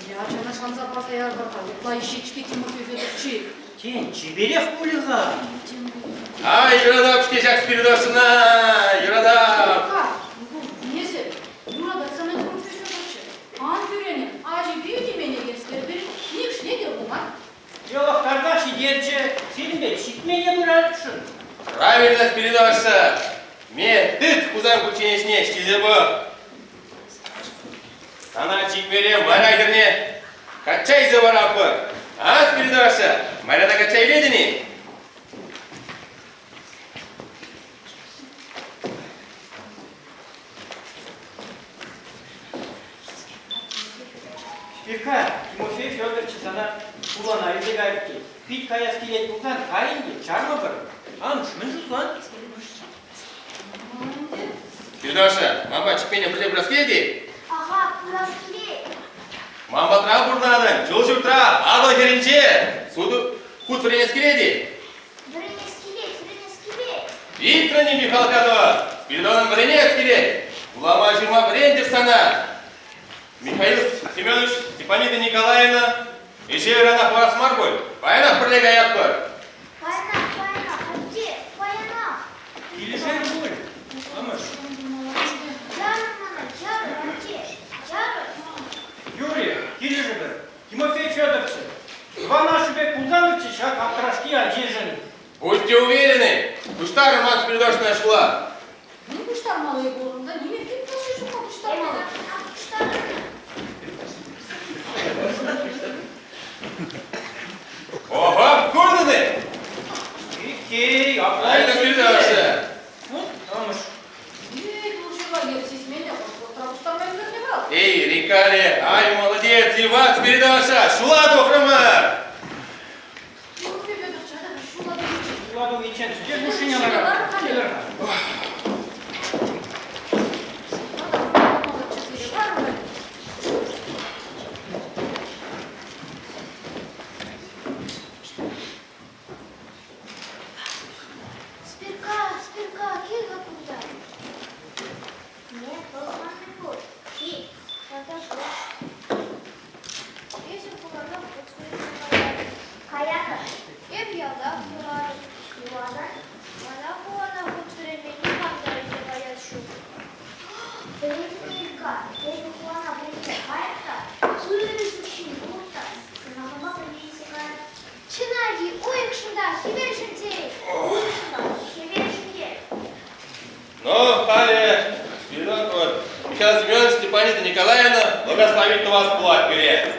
L: Я жана шанса пасаяр барга, уклай шечке Тимофей Федорович.
T: Тен, чеберев пулиға.
U: Юрадап шкешак Спиридошына! Юрадап!
L: Несі? Юрадап саме Тимофей Федорович. Ан көрені, ажи бейді мене кестердер, ник шне де болмақ.
T: Дело в кардаши дерче, сенбе, шитмене бұрадшын.
U: Правильно, Спиридоша! Мен дыт кузан күченесіне штилебі. Сана чикмеле марайдырне качай забарапы. А, Спиридоша, маряда качай ледіні?
T: Спирка, Тимофей Федорович sana kulağına öyle gayet ki. Pit kayas kilet buldan kayındı, çarmı var. Anış, mınjuz lan.
U: Спиридоша, мамба чикмене бірде браскелді?
V: Ага, браскелет.
U: Мамба тұра бұрнадың, жол жүртіра, адыл керінше. Суды худ вренес келеді.
V: Вренес келет.
U: Вид вренен Михалкадо, Спиридонын вренес келет. Улама жиырма врен деп сана. Михаил Семенович, Степанида Николаевна, еще рана хварас марбой. Паянах бірлег аяқ бар.
V: Паянах, где? Паянах.
T: Или жер боль. Амаш. Юрий, или же бір. Тимофей Федорович, два наши бек пулдановичи шаг отрашки одежены.
U: Будьте уверены, куштар Роман Спиридошна шла.
L: Не куштар малый болын, да неме кеп ташышы ма куштар малый?
U: Ого, көрдіні?
T: Кей,
U: Айда Спиридоша.
T: Амаш.
L: Лучшего ерсись меня, куштар малый не брал.
U: Эй, Рикали, ай, молодец, Иван Спиридоша, шла дохрама.
L: Тимофей Федорович, это шула дочь.
T: Ладу вечен, здесь мужчина нога.
V: Спирка, кига куда? Нет, поломанный путь. И, отошел. Если полагал, подскочил Каяка. Еп ялда, курай. Ивана. Она куана хутреми, не мандары не боят шубу. Передника, если куана принесет Каяка, вырезущий будто. Сынахама принесет Чинаги, уикшында, хибешінде. Уикшында, хибешінде.
U: Ну, Халя, Спиридон, вот, Михаил Семенович, Степанида Николаевна, благословит вас плать вперед.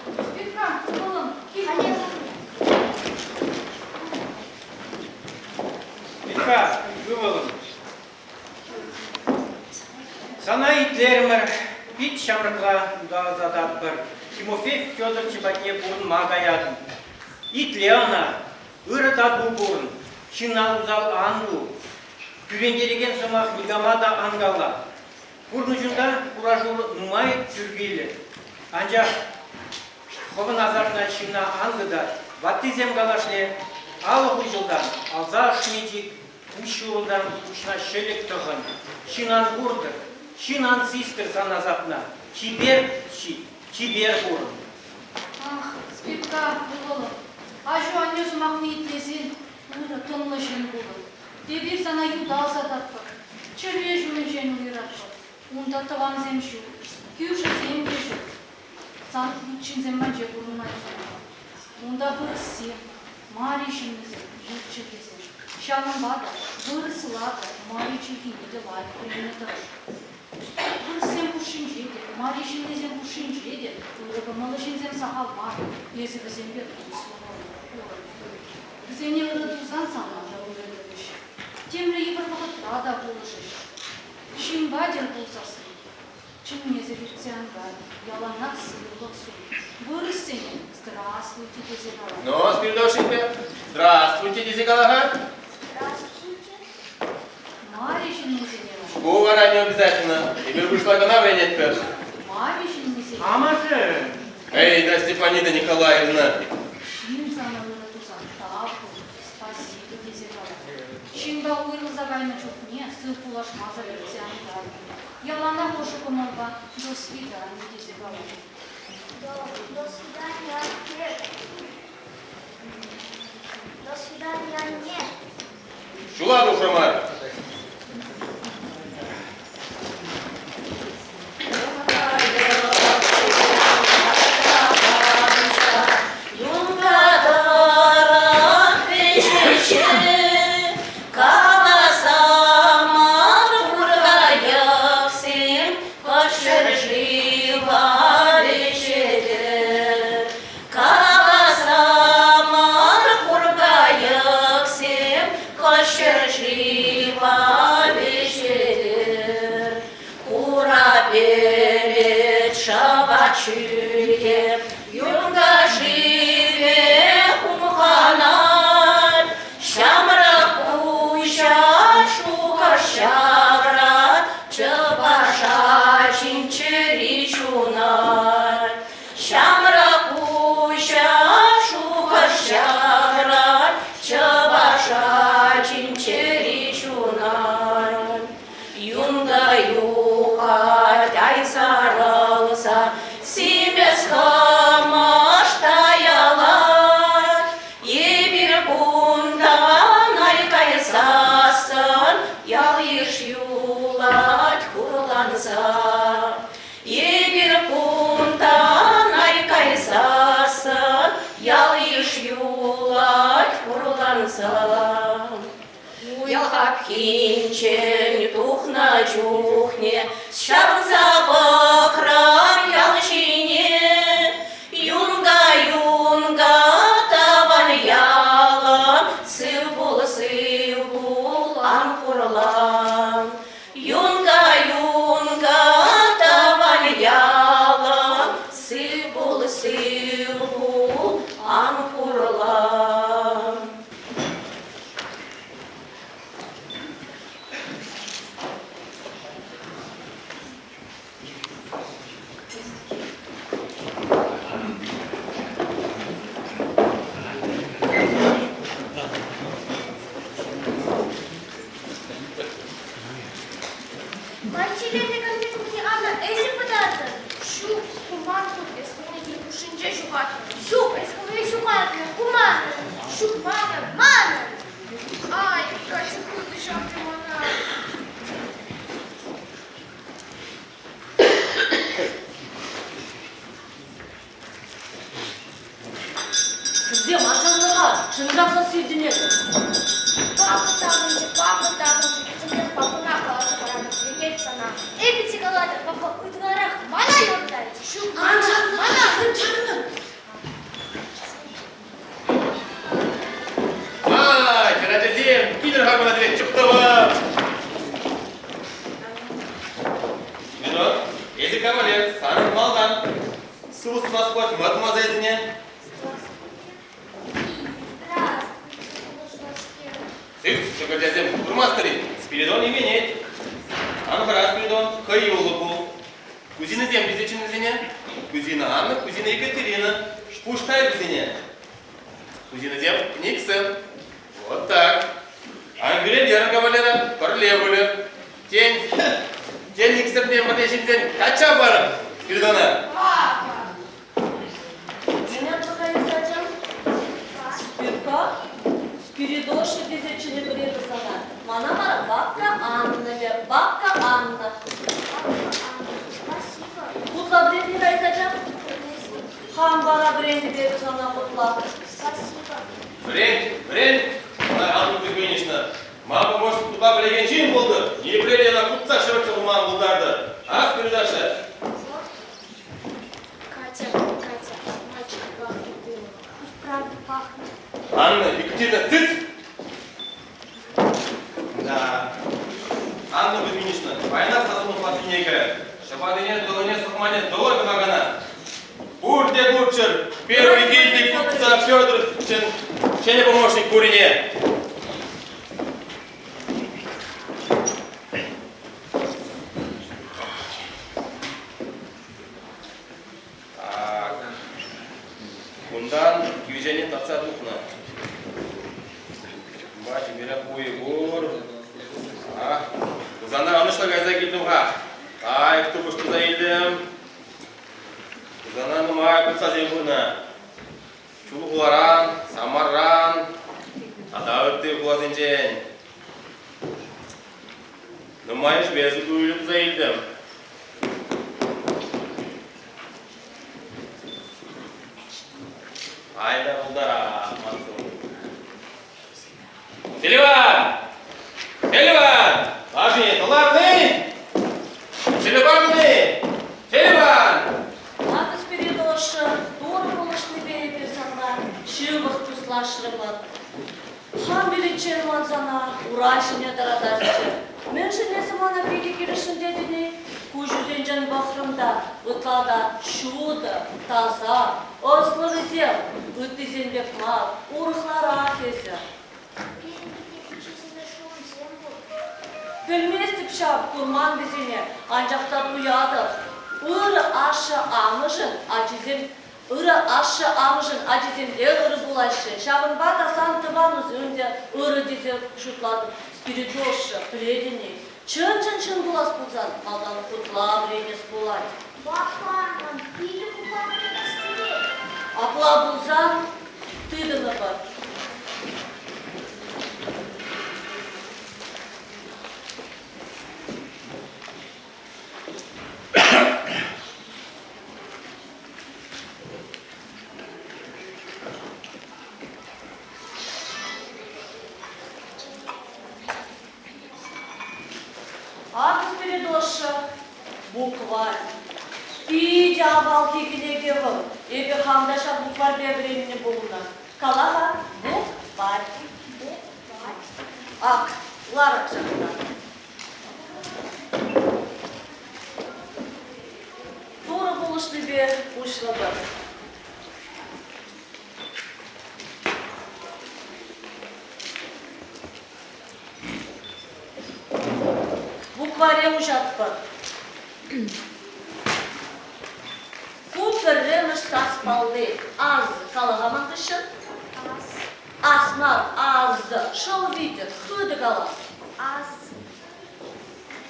L: Спирка, болын,
T: Спирка, вывалым. Sana itlermir, bit şamrıkla da zadat bir. Тимофей Федорович батне бурun магаядın. İtleana, ırıtat bu burun. Şina uzal andu. Güvengeregen somak nigamada angala. Burun ucunda kurajulu numay türgili. Ancak kovun azartına şina angıda. Vattizem galaşle alı hujuldan. Alza şmecik. Uşuğundan uçuna şölek tığın. Şinan burdur. Şinan sistir sanazatna. Çiber burun.
L: Ах, Спирка, болын. Ажу аннесу мақны итлесін, ұры тынлышын болын. Дебір сана юдал сататпы. Чырве жүмін жен ұйратпы. Унда тыван земшу. Кюші зем кеші. Сан үтшін земма же бұрынай зем. Унда бұрысы, мари шынызы, жүртші кесін. Шанын бада, бұрысылады, мари чүгейді лайық күліне тұрыш. Sen kuşinci dedi. Marişinde sen kuşinci dedi. Malışın sen sahal var. Lezi bizim bir Sen ne uğradıysan sana da uğradıymış. Temreyi vurmalı daha da buluşur. Şimdi badin bulsasın. Şimdi ne zebirtsen var. Yalanlar sığırlık su. Вырос сыне. Здравствуйте, Дезигалага.
U: Ну, Спиридошенька, здравствуйте, Дезигалага.
L: Здравствуйте. Маришин не сидела.
U: Повара не обязательно. Теперь вышла канава и нет перш.
L: Маришин не сидела.
U: Амаше. Эй, да, Степанида Николаевна.
L: Шим sana uğradıysan tapu. Спасибо, Дезигалага. Şimdi uyul zavayna çok niye? Sığ bulaşmaza versen var. Yalana hoşu konuda. До свидания, Дезигалага.
V: До свидания. Нет. До свидания. Нет.
U: Шула душама.
C: Кинчень, тух на чухне, шагн запах рам ялчине, юнга таван яла, сывбул анхурлам. Юнга таван яла, сывбул анхурлам. Где мальчонка? Шендрав соединение.
V: Папа там, тебе папа нахался, пора приедется нам. Эй, пятиколада, папа, у дворах мана ёртает. Мана, зачем?
U: Кератезем, кидр хагман ответ, чуктава. Мино, ezi кавалер, санын малдан. Сус маспот, матмаза ezine. Сык, Кератезем, бурмастери, Спиридон именет. Анхара Спиридон, Кайолуку. Кузина Зем, безечин ezine. Кузина Анна, кузина Екатерина. Пуштай ezine. Кузина Зем, Никсон. Вот так. Ангелин ярым кавалера, королевы. Тень Никсон дем, подъезжин день. Кача барым, Спиридона.
C: Меня пока не зачем? Спирка? Спиридоши безечины прирезана. Мана мара бабка Анна. Кутла бренди дай зачем? Хам бара бренди беру sana кутла.
V: Спасибо.
U: Бренд. Анну ты, конечно. Мама может туда легенчин болды. Не біледі ана купца шырықсы ұлман бұлдарды. Ас передача.
V: Катя, мальчик пахнет дымом. И правда пахнет.
U: Анна, Екатерина, цыц! Да. Анна Кузьминична, война сазуну платинейка. Шабадыне, долыне, сухмане, долой багана. Бурде Бурчер, первый гильдий купца Федор, чей помощник Курине. Так. Кундан, кюзене таца тухна. Бачи, беря куи бур. Кузана, анышла гайза килдим ха. Ай, кто пушты заилдим. Кузана, нумай, кутса зейбуна. Чулуғларан, самарран. Адауытты кулазынжен. Нумайыш безі куйліп заилдим. Айда бұлдара, мансу. Селиван! Селиван! Важни, туларны! Селиванны! Селиван!
L: Аты спиридошы, доры болышны берепер саңна, шивық туслашырымын. Хан билетчен манзана, урашыне таратаршы. Мен жинесі мана бейді келішін дедіне, күжізен бақырымда, ұтлада шуды, таза, ослығы зел, үттізен бек мал, ұрықлары ақесі. Білместіп шап kurman bizine, ancak da duyadı. Irı aşı amıжын, acizim, ırı aşı amыжын, acizimde ırı bulaşı. Şabın batasan tıvanız önce ırı dizi şutladım. Spiritoşı, predini. Çın bulas bulsan, aldan kutla brenes bulay.
V: Бахарман, пили купаны на столе.
L: Apla bulsan, tıdını var. Аты спиридошы, букварь. Пиде авал кегінеге бұл. Ебе хамдаша букварь бебіреміне болуна. Калаға букварь. Ақ, ларық жақына. Торы болышты бе ұшлығы. Букваре ужатпы. Купыррымыш саспалды. Аз калағаман кышын? Асмар, аз. Шоу видит, худы кала.
V: Аз.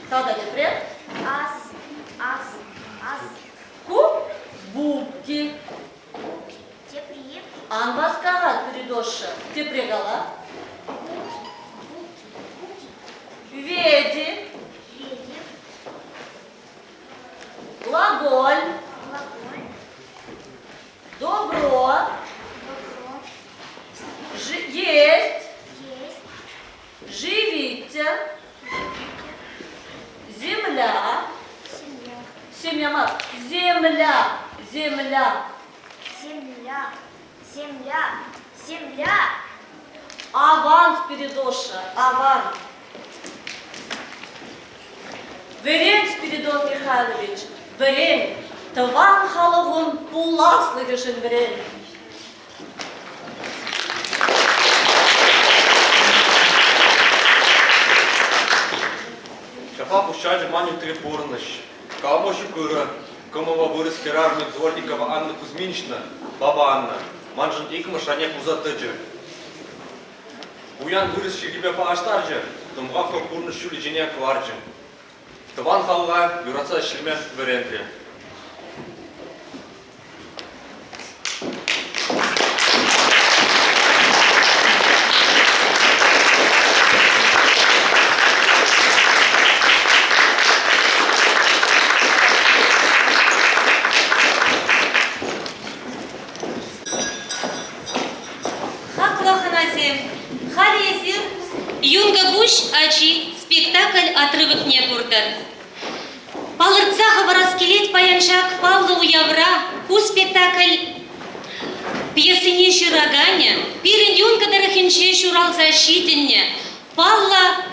L: Тада депрет?
V: Аз.
L: Куп? Бубки.
V: Тепри.
L: Анбаскага передошы. Тепрегала. Веди. Глаголь. Добро. Есть. Живите. Земля. Семья мат. Земля. Аван Спиридоша. Аван. Верен Спиридон Михайлович. Верен. Тыван халығын пуласлы кешін верен.
S: Шафа пущаджи маню трипурныш. Калмо шукыра. Комова вырыс керарми Дворникова Анна Кузьминична. Баба Анна. Манжын икмы шане пузатыджы. Уян вырыс шегибе пааштаржы. Тымға хопурны шүлі жене кваржы. Тыван халға юраца шірме верендрі.
R: Юнга Буш Ачи отрывок не курдар. Палырцахова раскелет паянчак Павла Уявра, у спектакль пьесыне Шираганя, пирен юнка дарахинче шурал защитенне, Павла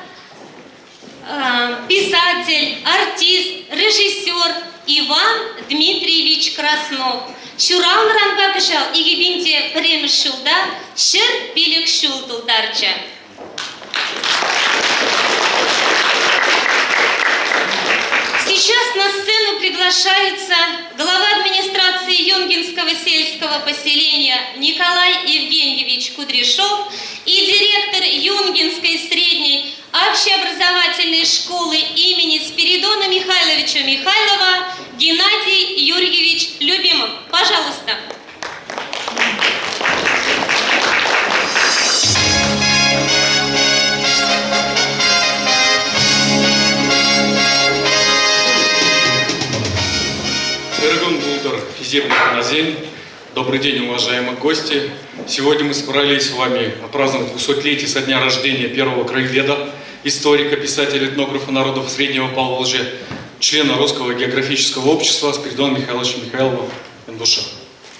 R: писатель, артист, режиссер Иван Дмитриевич Краснов. Шурал ранбакышал игибинте премеш шулда, шыр пилек шул тулдарча. Сейчас на сцену приглашается глава администрации Юнгинского сельского поселения Николай Евгеньевич Кудряшов и директор Юнгинской средней общеобразовательной школы имени Спиридона Михайловича Михайлова Геннадий Юрьевич Любимов. Пожалуйста.
A: Добрый день, уважаемые гости. Сегодня мы собрались с вами отпраздновать 200-летие со дня рождения первого краеведа, историка, писателя, этнографа народов Среднего Поволжья, члена Русского географического общества Спиридона Михайловича Михайлова Яндуша.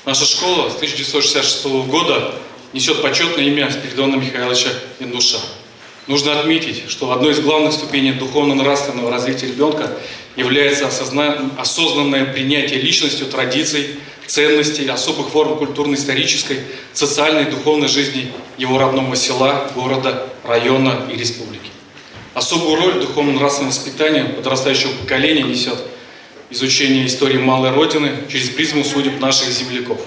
A: Наша школа с 1966 года несет почетное имя Спиридона Михайловича Яндуша. Нужно отметить, что одной из главных ступеней духовно-нравственного развития ребенка является осознанное принятие личностью традиций, ценностей, особых форм культурно-исторической, социальной и духовной жизни его родного села, города, района и республики. Особую роль в духовно-нравственном воспитании подрастающего поколения несет изучение истории малой Родины через призму судеб наших земляков.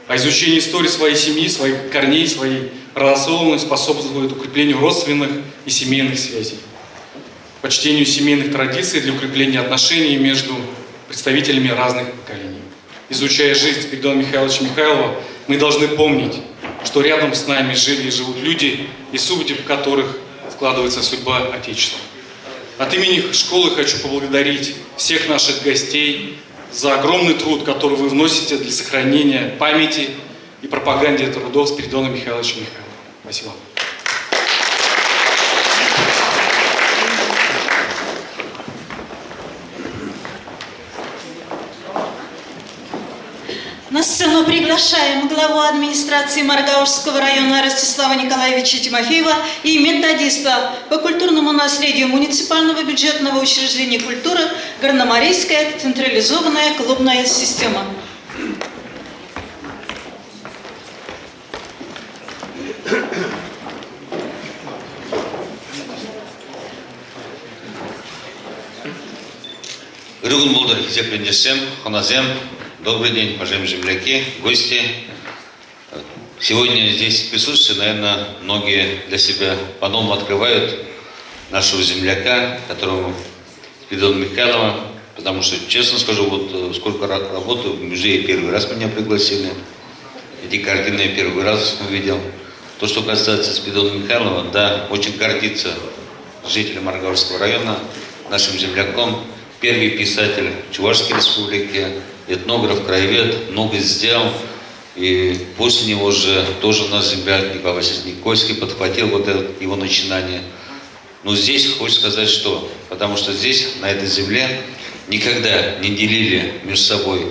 A: А изучение истории своей семьи, своих корней, своей родословной способствует укреплению родственных и семейных связей, почтению семейных традиций для укрепления отношений между представителями разных поколений. Изучая жизнь Спиридона Михайловича Михайлова, мы должны помнить, что рядом с нами жили и живут люди, и судеб которых складывается судьба Отечества. От имени школы хочу поблагодарить всех наших гостей за огромный труд, который вы вносите для сохранения памяти и пропаганды трудов Спиридона Михайловича Михайлова. Спасибо.
Q: На сцену приглашаем главу администрации Маргаушского района Ростислава Николаевича Тимофеева и методиста по культурному наследию муниципального бюджетного учреждения культуры Горномарийская централизованная клубная система.
B: Добрый день, уважаемые земляки, гости. Сегодня здесь присутствующие, наверное, многие для себя по-новому открывают нашего земляка, которого Спиридона Михайлова, потому что, честно скажу, вот сколько работаю в музее, первый раз меня пригласили, эти картины я первый раз увидел. То, что касается Спиридона Михайлова, да, очень гордится жителям Маргаушского района, нашим земляком, первый писатель Чувашской республики, этнограф, краевед, много сделал. И после него же тоже наш земляк Николай Васильевич Никольский подхватил вот это его начинание. Но здесь хочу сказать, что, потому что здесь, на этой земле, никогда не делили между собой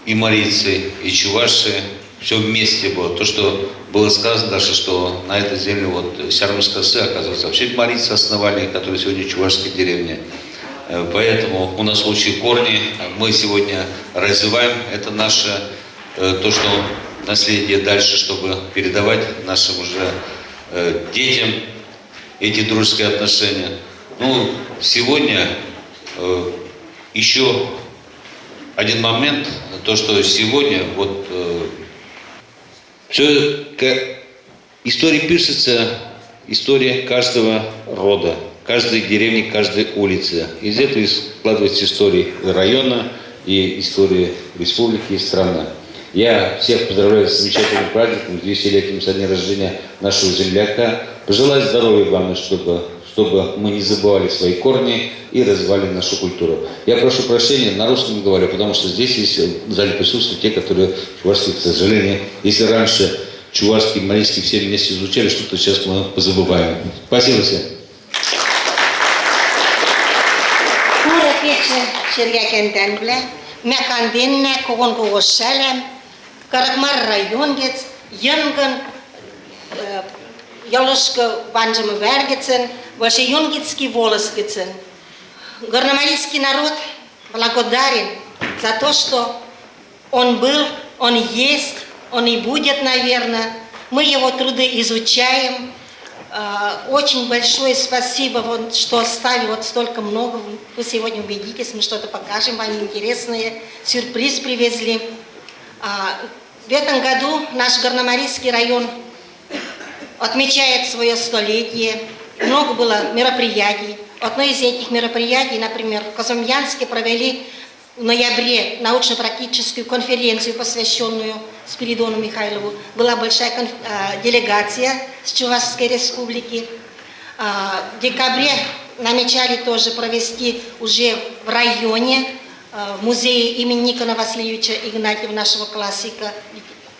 B: и марийцы, и чуваши, все вместе было. То, что было сказано даже, что на этой земле вот Сярмскосы, оказывается, вообще марийцы основали, которые сегодня чувашская деревня. Поэтому у нас общие корни, мы сегодня развиваем это наше, то, что наследие дальше, чтобы передавать нашим уже детям эти дружеские отношения. Ну, сегодня еще один момент, то, что сегодня вот все, история пишется, история каждого рода, каждой деревни, каждой улицы. Из этого складывается история района и история республики и страны. Я всех поздравляю с замечательным праздником, с 200-летием со дня рождения нашего земляка. Пожелаю здоровья вам, чтобы мы не забывали свои корни и развивали нашу культуру. Я прошу прощения, на русском говорю, потому что здесь есть в зале присутствуют те, которые чувашские, к сожалению, если раньше чувашский, марийский все вместе изучали, что-то сейчас мы позабываем. Спасибо всем.
D: Вечер, Ширьякентен, бля. Мяканденне, когон когошелем, Каракмар районгец, Янган, Ялушка Банджама Вергецен, Ваши Юнгицкий Волоскицен. Горномарийский народ благодарен за то, что он был, он есть, он и будет, наверное. Мы его труды изучаем. Очень большое спасибо, вот, что оставили вот столько много. Вы сегодня убедитесь, мы что-то покажем вам интересное. Сюрприз привезли. В этом году наш Горномарийский район отмечает свое столетие. Много было мероприятий. Одно из этих мероприятий, например, в Казумьянске провели в ноябре научно-практическую конференцию, посвященную Спиридону Михайлову. Была большая делегация с Чувашской республики. В декабре намечали тоже провести уже в районе в музее имени Никона Васильевича Игнатьева, нашего классика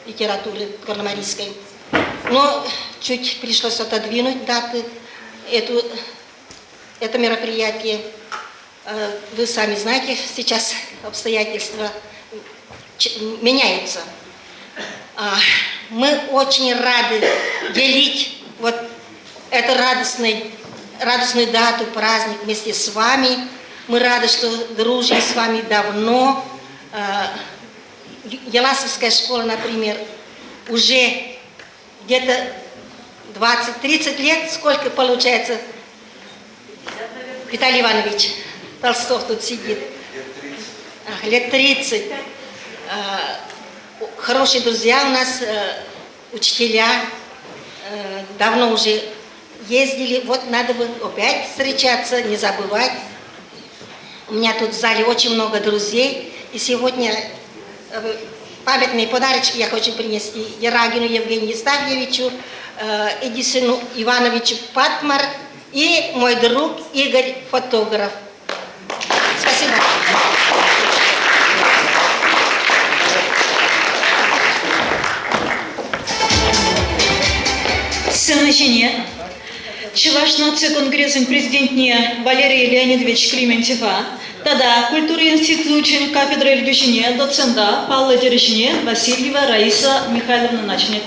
D: литературы горномарийской. Но чуть пришлось отодвинуть даты. Это мероприятие, вы сами знаете, сейчас обстоятельства меняются. Мы очень рады делить вот эту радостную дату, праздник вместе с вами. Мы рады, что дружим с вами давно. Еласовская школа, например, уже где-то 20-30 лет, сколько получается, Виталий Иванович Толстов тут сидит. Лет 30. Хорошие друзья у нас, учителя, давно уже ездили. Вот надо бы опять встречаться, не забывать. У меня тут в зале очень много друзей. И сегодня памятные подарочки я хочу принести Ярагину Евгению Ставьевичу, Эдисону Ивановичу Патмар и мой друг Игорь, фотограф. Спасибо.
Q: Сенажине, Чуваш нация конгрессом президентне Валерий Леонидович Клементьева, тогда культуры институтчин кафедры религиозне доцента Павла Дережне Васильева Раиса Михайловна начнет.